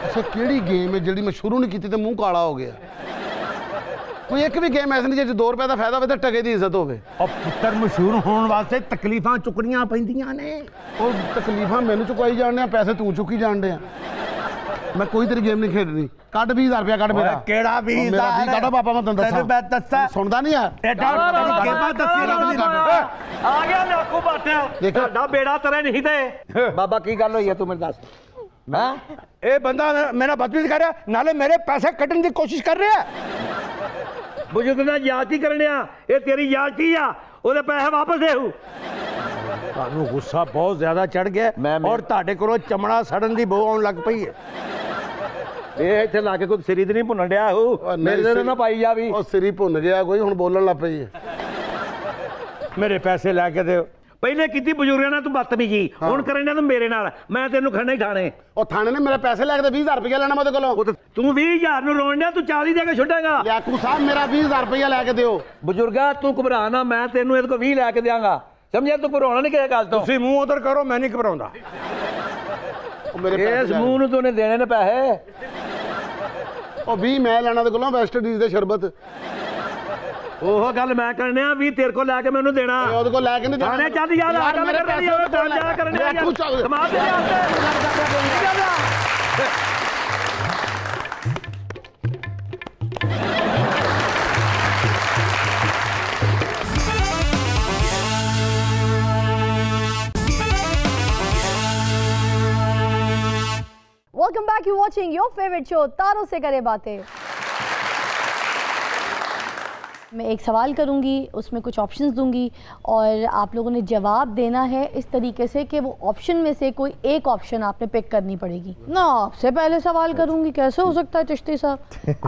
अच्छा केड़ी गेम है जिहड़ी मैं शुरू नहीं की ते मुंह काला हो गया? कोई एक भी गेम ऐसी नहीं जिस 2 रुपए का फायदा हो तो टके की इज्जत होवे। और पुत्र मशहूर होने वास्ते तकलीफां चुकनियां पैंदियां ने। और तकलीफां मैनू चुकाई जाने, पैसे तू चुकी जाने। मैं कोई तेरी गेम नहीं खेडनी। कट 20000 रुपया कट मेरा। केड़ा 20,000 मेरा 20 कटो पापा, मैं तैਨੂੰ मैं दस्सा सुनदा नहीं यार। एडा गेमां दस्सी आ गया मैं आपको बातें देखो। साडा बेड़ा तरे नहीं थे। बाबा की गल होई है तू मेरे दस? हां ए बंदा मेरा बदतमीज कर रहा, नाले मेरे पैसे कटने की कोशिश कर रहा है। बुजुर्ग ना याद ही करने ये तेरी याद की आ, ओदे पैसे वापस देहू। ਤੁਹਾਨੂੰ ਗੁੱਸਾ ਬਹੁਤ ਜ਼ਿਆਦਾ ਚੜ ਗਿਆ ਔਰ ਤੁਹਾਡੇ ਕੋਲੋਂ ਚਮੜਾ ਸੜਨ ਦੀ ਬੋ ਆਉਣ ਲੱਗ ਪਈ ਹੈ। ਇਹ ਇੱਥੇ ਲਾ ਕੇ ਕੋਈ ਸਿਰੀ ਤੇ ਨਹੀਂ ਭੁੰਨਣ ਡਿਆ ਹੋ, ਮੇਰੇ ਤੇ ਨਾ ਪਾਈ ਜਾ ਵੀ। ਉਹ ਸਿਰੀ ਭੁੰਨ ਗਿਆ ਕੋਈ, ਹੁਣ ਬੋਲਣ ਲੱਗ ਪਈ ਹੈ। ਮੇਰੇ ਪੈਸੇ ਲੈ ਕੇ ਦਿਓ। ਪਹਿਲੇ ਕੀਤੀ ਬਜ਼ੁਰਗਾਂ ਨਾਲ ਤੂੰ ਬਦਤਮੀਜੀ, ਹੁਣ ਕਰੇਂਦਾ ਤੂੰ ਮੇਰੇ ਨਾਲ। ਮੈਂ ਤੈਨੂੰ ਖੜਨਾ ਹੀ ਠਾਣੇ। ਉਹ ਥਾਣੇ ਨੇ ਮੇਰੇ ਪੈਸੇ ਲੈ ਕੇ 20000 ਰੁਪਇਆ ਲੈਣਾ ਉਹਦੇ ਕੋਲੋਂ। ਉਹ ਤੇ ਤੂੰ 20000 ਨੂੰ ਰੋਣ ਡਿਆ, ਤੂੰ 40 ਦੇ ਕੇ ਛੱਡੇਗਾ। ਲਿਆਕੂ ਸਾਹਿਬ ਮੇਰਾ 20000 ਰੁਪਇਆ ਲੈ ਕੇ ਦਿਓ। ਬਜ਼ੁਰਗਾ ਤੂੰ ਘਬਰਾ ਨਾ, ਮੈਂ ਤੈਨੂੰ ਇਹਦੇ ਕੋਲ 20 ਲੈ ਕੇ ਦਿਆਂਗਾ, ਸਮਝਿਆ? ਤੂੰ ਘਬਰਾਉਣਾ ਨਹੀਂ ਕਿਸੇ ਗੱਲ ਤੋਂ। ਤੁਸੀਂ ਮੂੰਹ ਉਧਰ ਕਰੋ, ਮੈਂ ਨਹੀਂ ਘਬਰਾਉਂਦਾ। ਉਹ ਮੇਰੇ ਇਸ ਪੈਸੇ ਮੂੰਹ ਨੂੰ ਤੂੰ ਨੇ ਦੇਣੇ ਨੇ ਪੈਸੇ। ਉਹ 20 ਮੈਂ ਲੈਣਾ ਉਹਦੇ ਕੋਲੋਂ, ਵੈਸਟ ਇੰਡੀਜ਼ ਦੇ ਸ਼ਰਬਤ। ਉਹ ਗੱਲ ਮੈਂ ਕਰਨੇ ਆ, 20 ਤੇਰੇ ਕੋਲ ਲੈ ਕੇ ਮੈਨੂੰ ਦੇਣਾ। ਉਹਦੇ ਕੋਲ ਲੈ ਕੇ ਨਹੀਂ ਥਾਣੇ ਚੱਲ ਯਾਰ, ਆ ਗੱਲ ਮੇਰੇ ਕਰਨੀ ਪੈਸੇ ਹੋਵੇ ਤਾਂ ਜਾ ਕਰਨੇ ਆ ਲਿਆਕੂ ਚੱਲ। ਕਮਾਲ ਦੇ welcome back, you watching your favourite show तारों से करे बातें। मैं एक सवाल करूंगी, उसमें कुछ ऑप्शंस दूंगी और आप लोगों ने जवाब देना है इस तरीके से कि वो ऑप्शन में से कोई एक ऑप्शन आपने पिक करनी पड़ेगी ना। आपसे पहले सवाल करूंगी, कैसे हो सकता है चिश्ती साहब?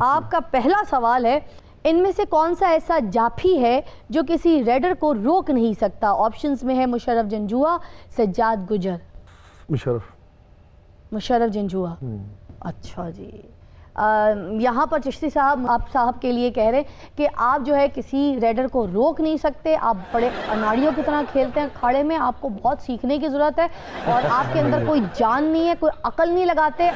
आपका पहला सवाल है, इनमें से कौन सा ऐसा जाफी है जो किसी रेडर को रोक नहीं सकता? ऑप्शंस में है मुशर्रफ जंजुआ, सज्जाद गुजर। मुशर्रफ। मुशर्रफ जंजुआ, अच्छा जी। यहाँ पर चिश्ती साहब आप साहब के लिए कह रहे हैं कि आप जो है किसी रेडर को रोक नहीं सकते, आप बड़े अनाड़ियों की तरह खेलते हैं अखाड़े में, आपको बहुत सीखने की ज़रूरत है और आपके अंदर कोई जान नहीं है, कोई अकल नहीं लगाते।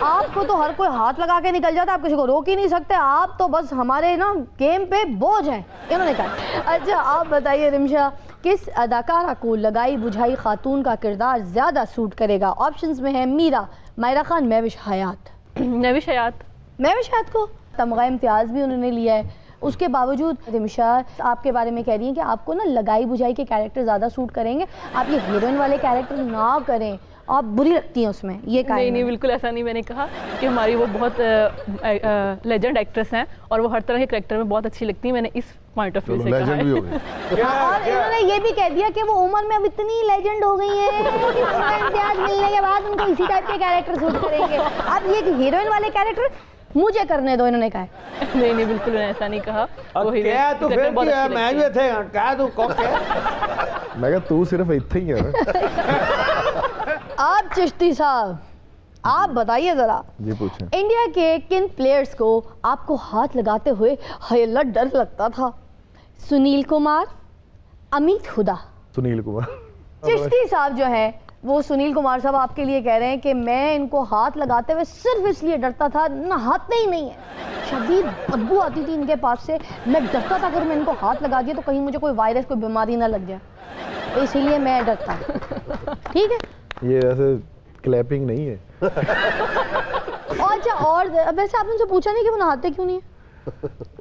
आपको तो हर कोई हाथ लगा के निकल जाता है, आप किसी को रोक ही नहीं सकते, आप तो बस हमारे ना गेम पे बोझ हैं, इन्होंने कहा। अच्छा आप बताइए रिमशा, किस अदाकारा को लगाई बुझाई खातून का किरदार ज़्यादा सूट करेगा? ऑप्शंस में है मीरा, मायरा खान, महविश हयात। महविश हयात। महविश हयात को तमगा इम्तियाज़ भी उन्होंने लिया है, उसके बावजूद रिमशा आपके बारे में कह रही हैं कि आपको ना लगाई बुझाई के कैरेक्टर ज़्यादा सूट करेंगे, आप ये हीरोइन वाले कैरेक्टर ना करें, आप बुरी लगती हैं उसमें, ये कहा? नहीं, बिल्कुल ऐसा नहीं मैंने कहा कि हमारी वो बहुत लेजेंड एक्ट्रेस हैं और वो हर तरह के कैरेक्टर में बहुत अच्छी लगती है, मैंने इस पॉइंट ऑफ व्यू से कहा है। और इन्होंने ये भी कह दिया कि वो उम्र में अब इतनी लेजेंड हो गई है कि तमगा इम्तियाज़ मिलने के बाद उनको इसी टाइप के कैरेक्टर सूट करेंगे, आप ये हीरोइन वाले कैरेक्टर मुझे करने दो, इन्होंने कहा है। नहीं बिल्कुल मैंने ऐसा नहीं कहा। वो क्या तो फिर भी है, मैं भी थे क्या तू कौन है? मैं कहा तू सिर्फ इतना ही है ना। आप चिश्ती साहब आप बताइए जरा, जी पूछें। इंडिया के किन प्लेयर्स को आपको हाथ लगाते हुए हयला डर लगता था? सुनील कुमार, अमित हुदा। सुनील कुमार। चिश्ती साहब जो है वो सुनील कुमार साहब आपके लिए कह रहे हैं कि मैं इनको हाथ लगाते हुए सिर्फ इसलिए डरता था, नहाते ही नहीं है, शदीद बदबू आती थी इनके पास से, मैं डरता था अगर मैं इनको हाथ लगा दिया तो कहीं मुझे कोई वायरस कोई बीमारी ना लग जाए, तो इसीलिए मैं डरता। ठीक है, ये वैसे क्लैपिंग नहीं है। और अच्छा, और वैसे आपने उनसे पूछा नहीं कि वो नहाते क्यों नहीं है?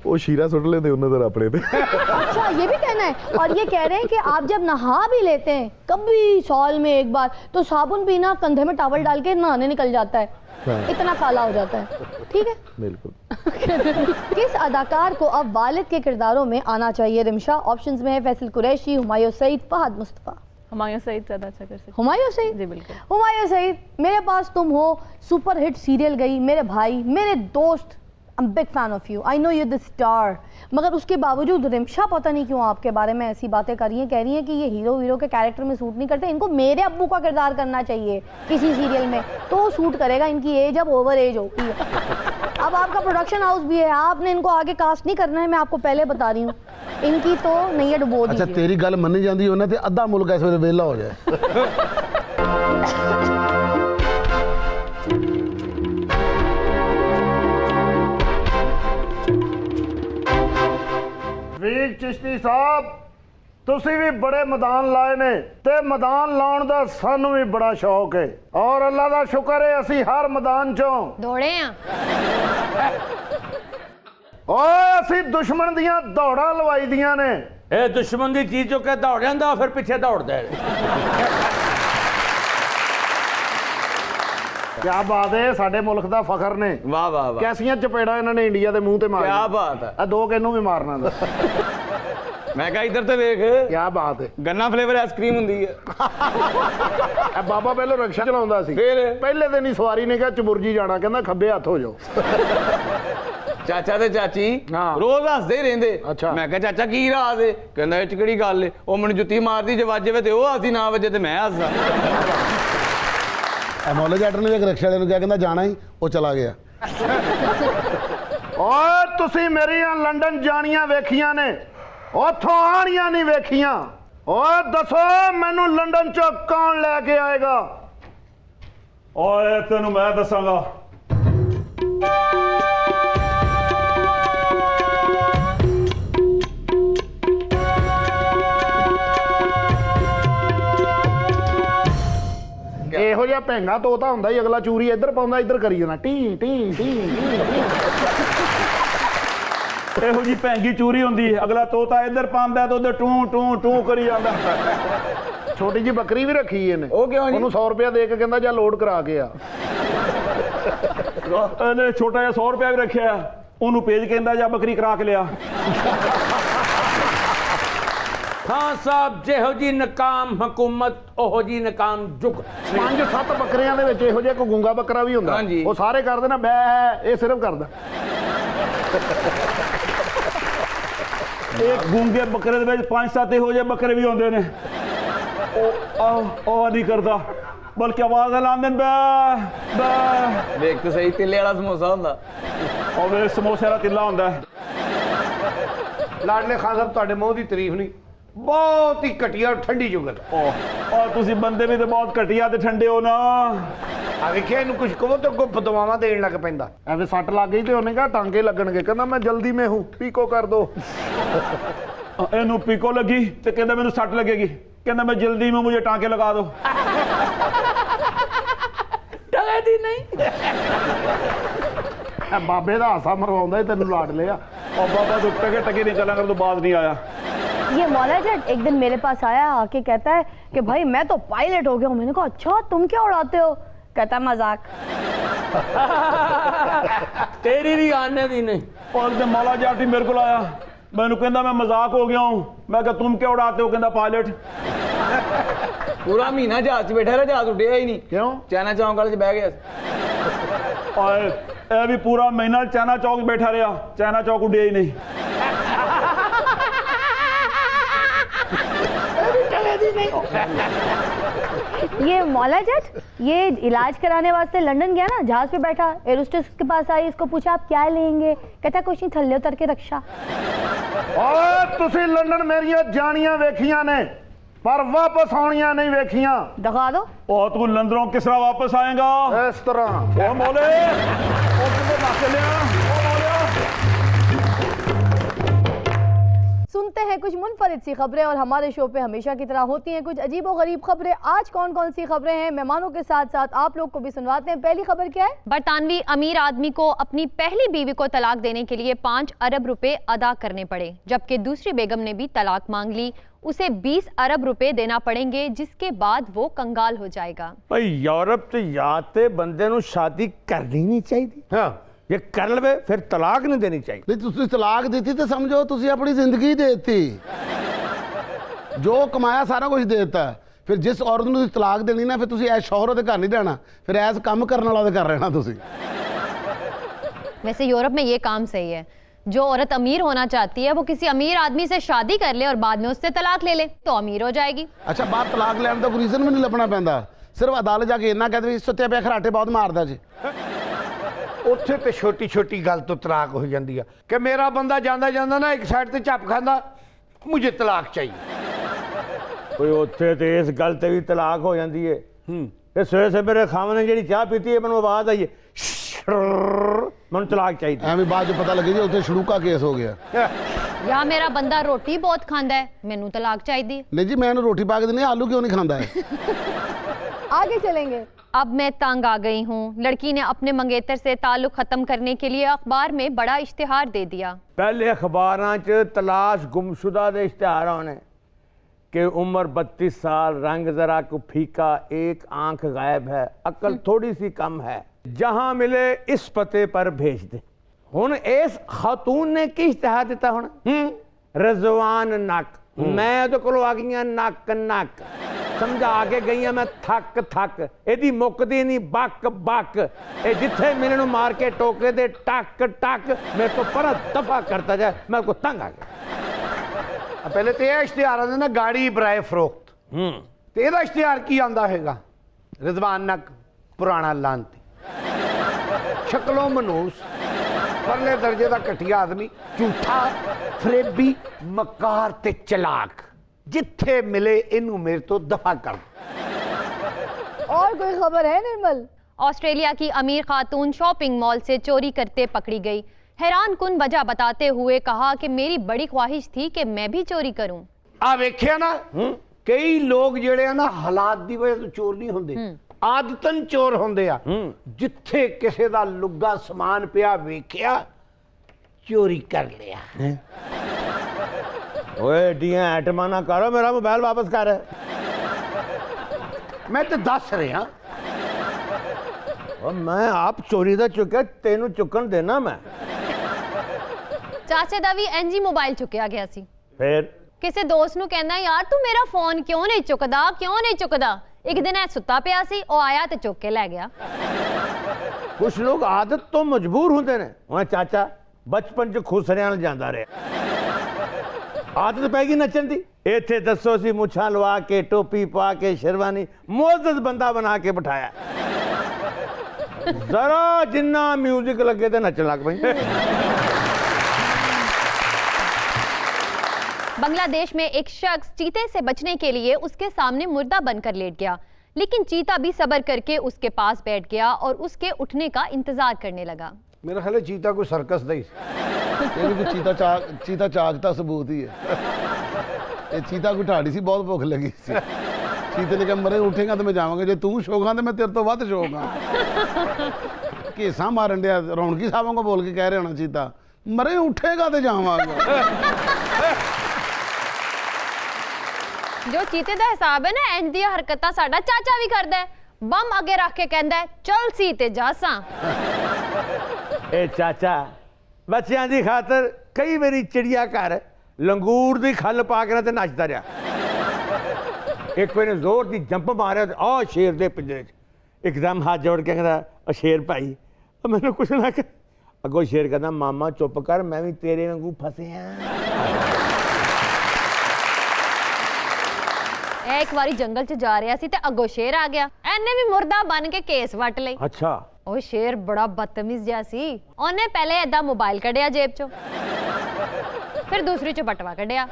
वो शीरा सुट लेते उन्हें अपने थे। अच्छा ये भी कहना है। और ये कह रहे हैं कि आप जब नहा भी लेते हैं कभी साल में एक बार, तो साबुन भी ना कंधे में टॉवल डाल के नहाने निकल जाता है, इतना काला हो जाता है। ठीक है, बिल्कुल। किस अदाकार को अब वालिद के किरदारों में आना चाहिए रिमशा? ऑप्शंस में है फैसल कुरैशी, हुमायूं सईद, फहद मुस्तफ़ा। हुमायूं सईद ज़्यादा अच्छा कर सकते। हुमायूं सईद? जी बिल्कुल। हुमायूं सईद, मेरे पास तुम हो सुपर हिट सीरियल गई, मेरे भाई, मेरे दोस्त, I'm big fan of you. I know you're the star. मगर उसके बावजूद रिमशा पता नहीं क्यों आपके बारे में ऐसी बातें कर रही हैं, कह रही हैं कि ये हीरो के कैरेक्टर में सूट नहीं करते, इनको मेरे अब्बू का किरदार करना चाहिए किसी सीरियल में तो सूट करेगा, इनकी एज अब ओवर एज होती है। अब आपका प्रोडक्शन हाउस भी है, आपने इनको आगे कास्ट नहीं करना है, मैं आपको पहले बता रही हूँ, इनकी तो नैया डुबो दीजिए। अच्छा तेरी गल मनी जाती होना ते अद्धा मुल्क इस वेले वेला हो जाए। ਵੀਰ ਚਿਸ਼ਤੀ ਸਾਹਿਬ ਤੁਸੀਂ ਵੀ ਬੜੇ ਮੈਦਾਨ ਲਾਏ ਨੇ ਤੇ ਮੈਦਾਨ ਲਾਉਣ ਦਾ ਸਾਨੂੰ ਵੀ ਬੜਾ ਸ਼ੌਕ ਹੈ ਔਰ ਅੱਲਾ ਦਾ ਸ਼ੁਕਰ ਹੈ ਅਸੀਂ ਹਰ ਮੈਦਾਨ ਚੋਂ दौड़े हैं। ਓਏ ਅਸੀਂ ਦੁਸ਼ਮਣ ਦੀਆਂ ਦੌੜਾਂ ਲਵਾਈ ਦੀਆਂ ਨੇ। ਇਹ ਦੁਸ਼ਮਣ ਦੀ ਚੀਜ਼ ਚੋਂ ਕਿ ਦੌੜ ਜਾਂਦਾ ਫਿਰ ਪਿੱਛੇ ਦੌੜਦਾ ਹੈ। ਕਿਆ ਬਾਤ ਹੈ, ਸਾਡੇ ਮੁਲਕ ਦਾ ਫਖਰ ਨੇ। ਵਾਹ ਵਾਹ ਵਾਹ, ਕੈਸੀਆਂ ਚਪੇੜਾਂ ਇਹਨਾਂ ਨੇ ਇੰਡੀਆ ਦੇ ਮੂੰਹ ਤੇ ਮਾਰੀਆਂ। ਕਿਆ ਬਾਤ ਹੈ। ਆ ਦੋ ਕਿਹਨੂੰ ਵੀ ਮਾਰਨਾ ਦਾ। ਮੈਂ ਕਿਹਾ ਇੱਧਰ ਤੇ ਵੇਖ, ਕਿਆ ਬਾਤ ਹੈ। ਗੰਨਾ ਫਲੇਵਰ ਆਈਸਕ੍ਰੀਮ ਹੁੰਦੀ ਹੈ। ਇਹ ਬਾਬਾ ਪਹਿਲਾਂ ਰਕਸ਼ਾ ਚਲਾਉਂਦਾ ਸੀ, ਫਿਰ? ਪਹਿਲੇ ਦਿਨ ਹੀ ਸਵਾਰੀ ਨੇ ਕਿਹਾ ਚਬੁਰਜੀ ਜਾਣਾ, ਕਹਿੰਦਾ ਖੱਬੇ ਹੱਥ ਹੋ ਜਾਓ। ਚਾਚਾ ਤੇ ਚਾਚੀ ਹਾਂ। ਰੋਜ਼ ਹੱਸਦੇ ਹੀ ਰਹਿੰਦੇ। ਅੱਛਾ। ਮੈਂ ਕਿਹਾ ਚਾਚਾ ਕੀ ਰਾਜ਼ ਹੈ? ਕਹਿੰਦਾ ਇਹ ਚ ਕਿਹੜੀ ਗੱਲ ਹੈ, ਉਹ ਮੈਨੂੰ ਜੁੱਤੀ ਮਾਰਦੀ, ਜੇ ਵੱਜ ਜਾਵੇ ਤੇ ਉਹ ਹੱਸਦੀ, ਨਾ ਵੱਜੇ ਤੇ ਮੈਂ ਹੱਸਦਾ। ਮੌਲੇ ਜੱਟ ਨੇ ਇੱਕ ਰਕਸ਼ਾ ਵਾਲੇ ਨੂੰ ਕਿਹਾ, ਕਹਿੰਦਾ ਜਾਣਾ ਹੀ, ਉਹ ਚਲਾ ਗਿਆ। ਓਏ ਤੁਸੀਂ ਮੇਰੀਆਂ ਲੰਡਨ ਜਾਣੀਆਂ ਵੇਖੀਆਂ ਨੇ, ਉੱਥੋਂ ਆਣੀਆਂ ਨਹੀਂ ਵੇਖੀਆਂ। ਓਏ ਦੱਸੋ ਮੈਨੂੰ ਲੰਡਨ ਚੋਂ ਕੌਣ ਲੈ ਕੇ ਆਏਗਾ? ਓਏ ਤੈਨੂੰ ਮੈਂ ਦੱਸਾਂਗਾ। ਇਹੋ ਜਿਹਾ ਭੈਂਗਾ ਤੋਤਾ ਹੁੰਦਾ ਹੀ, ਅਗਲਾ ਚੂਰੀ ਇੱਧਰ ਪਾਉਂਦਾ, ਇੱਧਰ ਕਰੀ ਜਾਣਾ ਟੀ ਟੀ ਟੀ ਇਹੋ ਜੀ ਭੈਂਗੀ ਚੂਰੀ ਹੁੰਦੀ ਹੈ, ਅਗਲਾ ਤੋਤਾ ਇੱਧਰ ਪਾਉਂਦਾ ਤੇ ਉਹਦੇ ਟੂ ਟੂ ਟੂ ਕਰੀ ਜਾਂਦਾ। ਛੋਟੀ ਜੀ ਬੱਕਰੀ ਵੀ ਰੱਖੀ ਇਹਨੇ, ਉਹ ਕਿਉਂ ਜੀ? ਉਹਨੂੰ 100 ਰੁਪਇਆ ਦੇ ਕੇ ਕਹਿੰਦਾ ਜਾ ਲੋਡ ਕਰਾ ਕੇ ਆ। ਇਹਨੇ ਛੋਟਾ ਜਿਹਾ 100 ਰੁਪਇਆ ਵੀ ਰੱਖਿਆ, ਉਹਨੂੰ ਭੇਜ ਕਹਿੰਦਾ ਜਾ ਬੱਕਰੀ ਕਰਾ ਕੇ ਲਿਆ। ਖਾਨ ਸਾਹਿਬ ਜਿਹੋ ਜੀ ਨਕਾਮ ਹਕੂਮਤ ਉਹੋ ਜੀ ਨਕਾਮ ਜੁਗ। 5-7 ਬੱਕਰਿਆਂ ਦੇ ਵਿੱਚ ਇਹੋ ਜਿਹਾ ਕੋਈ ਗੁੰਗਾ ਬੱਕਰਾ ਵੀ ਹੁੰਦਾ, ਹਾਂਜੀ। ਉਹ ਸਾਰੇ ਕਰਦੇ ਨਾ ਬੈ, ਇਹ ਸਿਰਫ ਕਰਦਾ। ਇਹ ਗੂੰਗੇ ਬੱਕਰੇ ਦੇ ਵਿੱਚ 5-7 ਇਹੋ ਜਿਹੇ ਬੱਕਰੇ ਵੀ ਹੁੰਦੇ ਨੇ, ਉਹ ਨਹੀਂ ਕਰਦਾ, ਬਲਕਿ ਆਵਾਜ਼ ਲਾਉਂਦੇ ਨੇ ਬੈ ਦੇਖ ਤਾਂ ਸਹੀ ਤਿੱਲੇ ਵਾਲਾ ਸਮੋਸਾ ਹੁੰਦਾ ਉਹ ਵੇ ਸਮੋਸੇ ਦਾ ਤਿੱਲਾ ਹੁੰਦਾ ਲਾਡਲੇ ਖਾਨ ਸਾਹਿਬ ਤੁਹਾਡੇ ਮੂੰਹ ਦੀ ਤਾਰੀਫ ਨਹੀਂ, ਬਹੁਤ ਹੀ ਘਟੀਆ ਠੰਡੀ ਜੁਗਤ। ਉਹ ਤੁਸੀਂ ਬੰਦੇ ਵੀ ਤੇ ਬਹੁਤ ਘਟੀਆ ਤੇ ਠੰਡੇ ਹੋ ਨਾ। ਆ ਵੇਖਿਆ ਇਹਨੂੰ ਕੁਝ ਕਹੋ ਤਾਂ ਅੱਗੋਂ ਦਵਾਵਾਂ ਦੇਣ ਲੱਗ ਪੈਂਦਾ। ਐਵੇਂ ਸੱਟ ਲੱਗ ਗਈ ਤੇ ਉਹਨੇ ਕਿਹਾ ਟਾਂਗੇ ਲੱਗਣਗੇ, ਕਹਿੰਦਾ ਮੈਂ ਜਲਦੀ ਮੈਂ ਹੂੰ, ਪੀਕੋ ਕਰ ਦੋ। ਇਹਨੂੰ ਪੀਕੋ ਲੱਗੀ ਤੇ ਕਹਿੰਦਾ ਮੈਨੂੰ ਸੱਟ ਲੱਗੇਗੀ, ਕਹਿੰਦਾ ਮੈਂ ਜਲਦੀ में मुझे टांके लगा दो। टंगे नहीं ਇਹ ਬਾਬੇ ਦਾ ਹਾਸਾ ਮਰਵਾਉਂਦਾ ਹੀ ਤੈਨੂੰ ਲਾਡ ਲਿਆ। और बाबा तो टके टके नहीं चला कर तो बाज नहीं आया। ये मौला जट एक दिन मेरे पास आया, आके कहता है कि भाई मैं तो पायलट हो गया हूँ। मैंने कहा अच्छा तुम क्या उड़ाते हो? कहता मजाक। तेरी भी आने दी नहीं। और दिन मौला जाट ही मेरे को आया, मैंने कहता मैं मजाक हो गया हूँ। मैं कहा तुम क्या उड़ाते हो? कहता पायलट। पूरा महीना जहाज बैठा रहा, जहाज उड़िया ही नहीं। क्यों? चाइना चौक वाले च बह गया। और ਇਹ ਵੀ ਪੂਰਾ ਮਹੀਨਾ ਚਾਈਨਾ ਚੌਕ ਬੈਠਾ ਰਿਹਾ, ਚਾਈਨਾ ਚੌਕ ਉੱਡਿਆ ਹੀ नहीं। ये मौला जट ये इलाज कराने वास्ते लंदन गया ना, जहाज पे बैठा, एयर होस्टेस के पास आई, इसको पूछा आप क्या लेंगे? कहता कुछ नहीं, थल्ले उतर के रक्षा। ਓਏ ਤੁਸੀਂ ਲੰਡਨ ਮੇਰੀਆਂ ਜਾਣੀਆਂ ਵੇਖੀਆਂ ਨੇ, ਪਰ ਵਾਪਸ ਆਉਣੀਆਂ ਨਹੀਂ ਵੇਖੀਆਂ। दिखा दो। और तू लंदनों किस तरह वापस आएगा? ਇਸ ਤਰ੍ਹਾਂ ओ मौले, ओ किधर भाग लिया? ओ मौले। सुनते हैं कुछ मुनफरिद सी खबरें और हमारे शो पे हमेशा की तरह होती हैं कुछ अजीब व गरीब खबरें। आज कौन कौन सी खबरें हैं मेहमानों के साथ साथ आप लोग को भी सुनवाते हैं। पहली खबर क्या है? बरतानवी अमीर आदमी को अपनी पहली बीवी को तलाक देने के लिए 5 अरब रुपए अदा करने पड़े, जबकि दूसरी बेगम ने भी तलाक मांग ली। उसे 20 अरब रुपए देना पड़ेंगे, जिसके बाद वो कंगाल हो जाएगा। भाई यूरोप च जाते बंदे नु शादी करनी नहीं चाहिए। हाँ ये कर लवे फिर तलाक नहीं देनी चाहिए। ਨਹੀਂ ਤੁਸੀਂ ਤਲਾਕ ਦਿੱਤੀ ਤੇ ਸਮਝੋ ਤੁਸੀਂ ਆਪਣੀ ਜ਼ਿੰਦਗੀ ਦੇ ਦਿੱਤੀ, ਜੋ ਕਮਾਇਆ ਸਾਰਾ ਕੁਝ ਦੇ ਦਿੱਤਾ। ਫਿਰ ਜਿਸ ਔਰਤ ਨੂੰ ਤੁਸੀਂ ਤਲਾਕ ਦੇਣੀ ਨਾ, ਫਿਰ ਤੁਸੀਂ ਐਸ ਸ਼ੌਹਰ ਦੇ ਘਰ ਨਹੀਂ ਰਹਿਣਾ, ਫਿਰ ਐਸ ਕੰਮ ਕਰਨ ਵਾਲਾ ਦੇ ਘਰ ਰਹਿਣਾ ਤੁਸੀਂ। वैसे यूरोप में ये काम सही है, जो औरत अमीर होना चाहती है वो किसी अमीर आदमी से शादी कर ले और बाद में उससे तलाक ले ले तो अमीर हो जाएगी। ਅੱਛਾ ਬਾਹਰ ਤਲਾਕ ਲੈਣ ਦਾ ਕੋਈ ਰੀਜ਼ਨ ਵੀ ਨਹੀਂ ਲੱਭਣਾ ਪੈਂਦਾ, ਸਿਰਫ ਅਦਾਲਤ ਜਾ ਕੇ ਇੰਨਾ ਕਹਿੰਦੇ ਵੀ ਸੁੱਤੇ ਪਿਆ ਖਰਾਟੇ ਬਹੁਤ ਮਾਰਦਾ ਜੀ। ਉੱਥੇ ਤੇ ਛੋਟੀ ਛੋਟੀ ਗੱਲ ਤੋਂ ਤਲਾਕ ਹੋ ਜਾਂਦੀ ਆ ਕਿ ਮੇਰਾ ਬੰਦਾ ਜਾਂਦਾ ਜਾਂਦਾ ਨਾ ਇੱਕ ਸਾਈਡ ਤੇ ਝੱਪ ਖਾਂਦਾ, ਮੁਝੇ ਤਲਾਕ ਚਾਹੀਏ। ਕੋਈ ਉੱਥੇ ਤੇ ਇਸ ਗੱਲ ਤੇ ਵੀ ਤਲਾਕ ਹੋ ਜਾਂਦੀ ਏ। ਤੇ ਸਵੇਰੇ ਸਵੇਰੇ ਖਾਵਣ ਨੇ ਜਿਹੜੀ ਚਾਹ ਪੀਤੀ ਹੈ, ਮੈਨੂੰ ਆਵਾਜ਼ ਆਈ ਮੈਨੂੰ ਤਲਾਕ ਚਾਹੀਦੀ। ਐਵੇਂ ਬਾਅਦ ਚ ਪਤਾ ਲੱਗੇ ਜੀ ਉੱਥੇ ਸ਼ੜੂਕਾ ਕੇਸ ਹੋ ਗਿਆ। या मेरा बंदा रोटी बहुत खांदा है, मैनू तलाक चाहिए। ਨਹੀਂ ਜੀ ਮੈਂ ਇਹਨੂੰ ਰੋਟੀ ਪਾ ਕੇ ਦਿੰਦੀ, ਆਲੂ ਕਿਉਂ ਨਹੀਂ ਖਾਂਦਾ ਹੈ? आगे चलेंगे। अब मैं तंग आ गई हूँ। लड़की ने अपने मंगेतर से ताल्लुक खत्म करने के लिए अखबार में बड़ा इश्तिहार दे दिया। पहले अखबारां च तलाश गुमशुदा दे इश्तिहार होने कि उम्र 32 साल, रंग जरा को फीका, एक आंख गायब है, अकल थोड़ी सी कम है, जहां मिले इस पते पर भेज दे। हुण इस खातून ने की इश्तिहार दिता हुण रजवान नक, मैं तो कोलों आ गई नक नक समझा के गई मैं थक थक, एदी मुकदी नहीं बक बक, ए जिथे मेरे मार के टोके दे टक टक, मेरे को पर दफा करता जाए, मैं को तंग आ गया। पहले तो यह इश्तिहार आंदा ना गाड़ी बराए फरोख्त, तो ਇਹਦਾ ਇਸ਼ਤਿਹਾਰ ਕੀ ਆਂਦਾ ਹੈਗਾ? रिजवान नक पुराना लानती, शक्लों मनूस, परले दर्जे का घटिया आदमी, झूठा फरेबी मकार ते चलाक, जिथे मिले इनू मेरे तो दफा कर। और कोई खबर है निर्मल? ऑस्ट्रेलिया की अमीर खातून शॉपिंग मॉल से चोरी करते पकड़ी गई। हैरान कुन वजह बताते हुए कहा कि मेरी बड़ी ख्वाहिश थी कि मैं भी चोरी करूं। आ वेख्या ना कई लोग जेड़े आ ना हालात दी वजह तो चोर नहीं होंदे, आदतन चोर होंदे आ। जिथे किसे दा लुग्गा समान पिया वेख्या चोरी कर लिया। ओए एडियां आइटमां ना करो, मेरा मोबाइल वापस कर। मैं तो दस रहा और मैं आप चोरी दा चुक्या, तेनू चुकन देना मैं। चाचे दा भी एनजी मोबाइल चुकिया गया सी। फिर किसी दोस्त नू कहना यार तू मेरा फोन क्यों नहीं चुकदा, क्यों नहीं चुकदा। एक दिन ऐ सुता पिया सी, ओ आया ते चुक के लै गया। कुछ लोग आदत तो मजबूर होंदे ने। हुण चाचा बचपन च खुसरियां नाल जांदा रहा, ਆਦਤ ਪੈ ਗਈ ਨੱਚਣ ਦੀ। ਇੱਥੇ ਦੱਸੋ ਸੀ ਮੁੱਛਾਂ ਲਵਾ ਕੇ ਟੋਪੀ ਪਾ ਕੇ ਸ਼ੇਰਵਾਨੀ ਮੋਅੱਜ਼ਜ਼ ਬੰਦਾ ਬਣਾ ਕੇ ਬਿਠਾਇਆ, ਜ਼ਰਾ ਜਿੰਨਾ ਮਿਊਜ਼ਿਕ ਲੱਗੇ ਤੇ ਨੱਚਣ ਲੱਗ ਪਈ। बांग्लादेश में एक शख्स चीते से बचने के लिए उसके सामने मुर्दा बनकर लेट गया, लेकिन चीता भी सब्र करके उसके पास बैठ गया और उसके उठने का इंतजार करने लगा। मेरा ख्याल है चीता कोई सर्कस ਦਾ ਹੀ ਇਹ ਵੀ ਚੀਤਾ ਚਾਕ ਦਾ ਸਬੂਤ ਹੀ ਹੈ। ਇਹ ਚੀਤਾ ਕੋਈ ਢਾੜੀ ਸੀ, ਬਹੁਤ ਭੁੱਖ ਲੱਗੀ ਸੀ। ਚੀਤੇ ਨੇ ਕਿਹਾ ਮਰੇ ਉੱਠੇਗਾ ਤਾਂ ਮੈਂ ਜਾਵਾਂਗਾ, ਜੇ ਤੂੰ ਸ਼ੌਕਾਂ ਤੇ ਮੈਂ ਤੇਰੇ ਤੋਂ ਵੱਧ ਸ਼ੌਕ ਹਾਂ। ਘੇਸਾਂ ਮਾਰਨ ਡਿਆ, ਰੌਣਕੀ ਸਾਹਿਬਾਂ ਕੋ ਬੋਲ ਕੇ ਕਹਿ ਰਿਹਾ ਹੋਣਾ ਚੀਤਾ, ਮਰੇ ਉੱਠੇਗਾ ਤੇ ਜਾਵਾਂਗਾ। जो चीते ਦਾ ਹਿਸਾਬ ਹੈ ਨਾ, ਇੰਜ ਦੀਆਂ ਹਰਕਤਾਂ ਸਾਡਾ ਚਾਚਾ ਵੀ ਕਰਦਾ ਹੈ। ਬੰਮ ਅੱਗੇ ਰੱਖ ਕੇ ਕਹਿੰਦਾ ਹੈ, ਚੱਲ ਸੀ ਤੇ ਜਾਸਾਂ। ਇਹ ਚਾਚਾ ਬੱਚਿਆਂ ਦੀ ਖਾਤਰ ਕਈ ਵਾਰੀ ਚਿੜੀਆ ਘਰ ਲੰਗੂਰ ਦੀ ਖੱਲ ਪਾ ਕੇ ਨਾ ਤੇ ਨੱਚਦਾ ਰਿਹਾ। ਇੱਕ ਵਾਰ ਜ਼ੋਰ ਦੀ ਜੰਪ ਮਾਰਿਆ ਤੇ ਆਹ ਸ਼ੇਰ ਦੇ ਪਿੰਜਰੇ 'ਚ ਇੱਕਦਮ ਹੱਥ ਜੋੜ ਕੇ ਕਹਿੰਦਾ, ਸ਼ੇਰ ਭਾਈ ਮੈਨੂੰ ਕੁਛ ਨਾ ਕਰ। ਅੱਗੋਂ ਸ਼ੇਰ ਕਹਿੰਦਾ, ਮਾਮਾ ਚੁੱਪ ਕਰ, ਮੈਂ ਵੀ ਤੇਰੇ ਵਾਂਗੂ ਫਸਿਆ। ਇਹ ਇੱਕ ਵਾਰੀ ਜੰਗਲ 'ਚ ਜਾ ਰਿਹਾ ਸੀ ਤੇ ਅੱਗੋਂ ਸ਼ੇਰ ਆ ਗਿਆ, ਐਨੇ ਵੀ ਮੁਰਦਾ ਬਣ ਕੇ ਕੇਸ ਵੱਟ ਲਈ। ਅੱਛਾ। ਉਹ ਸ਼ੇਰ ਬੜਾ ਬਦਤਮੀਜ਼ ਜਿਹਾ ਸੀ। ਉਹਨੇ ਪਹਿਲੇ ਏਦਾਂ ਮੋਬਾਈਲ ਕੱਢਿਆ ਜੇਬ 'ਚੋਂ, ਫਿਰ ਦੂਸਰੀ 'ਚ ਬਟਵਾ ਕੱਢਿਆ,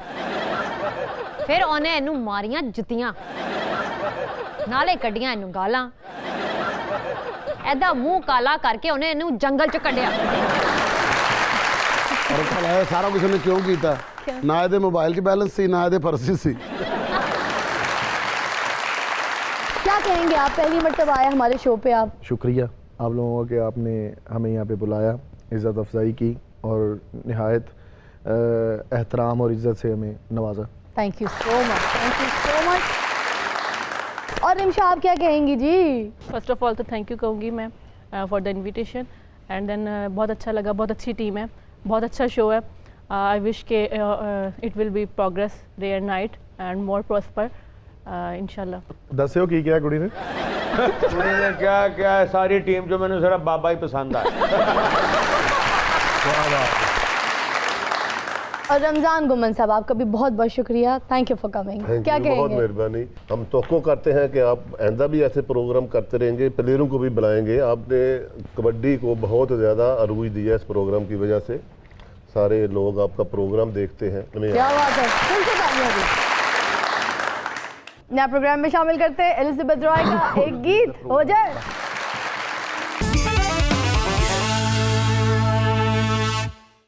ਫਿਰ ਉਹਨੇ ਇਹਨੂੰ ਮਾਰੀਆਂ ਜੁੱਤੀਆਂ, ਨਾਲੇ ਕੱਢੀਆਂ ਇਹਨੂੰ ਗਾਲਾਂ। ਏਦਾਂ ਮੂੰਹ ਕਾਲਾ ਕਰਕੇ ਉਹਨੇ ਇਹਨੂੰ ਜੰਗਲ 'ਚ ਕੱਢਿਆ। ਪਰ ਭਲਾ ਇਹ ਸਾਰਾ ਕੁਝ ਉਹਨੇ ਕਿਉਂ ਕੀਤਾ? ਨਾ ਇਹਦੇ ਮੋਬਾਈਲ 'ਚ ਬੈਲੈਂਸ ਸੀ, ਨਾ ਇਹਦੇ ਫਰਸੀ ਸੀ। क्या कहेंगे आप, पहली मरतबा आए हमारे शो पे आप? शुक्रिया आप लोगों के, आपने हमें यहाँ पे बुलाया, इज़्ज़त अफजाई की और नहायत एहतराम और इज़्ज़त से हमें नवाजा। Thank you so much, thank you so much. और रिमशा आप क्या कहेंगी जी? फर्स्ट ऑफ ऑल तो थैंक यू कहूँगी मैं for the invitation, and then बहुत अच्छा लगा, बहुत अच्छी टीम है, बहुत अच्छा शो है। आई विश के it will be progress day and night and more prosper इंशाल्लाह। दस्यो की क्या कुड़ी ने? कुड़ी ने क्या क्या सारी टीम जो मैंने सिर्फ बाबा ही पसंद आया। और रमज़ान गुमन साहब आपका भी बहुत बहुत शुक्रिया, थैंक यू फॉर कमिंग। क्या बहुत कहेंगे? मेहरबानी। हम तवक्को करते हैं कि आप आइंदा भी ऐसे प्रोग्राम करते रहेंगे, प्लेयरों को भी बुलाएंगे। आपने कबड्डी को बहुत ज़्यादा अरूज दिया इस प्रोग्राम की वजह से, सारे लोग आपका प्रोग्राम देखते हैं। क्या बात है, फिर से तालियां दी। नया प्रोग्राम में शामिल करते हैं एलिज़ाबेथ रॉय का एक गीत हो जाए।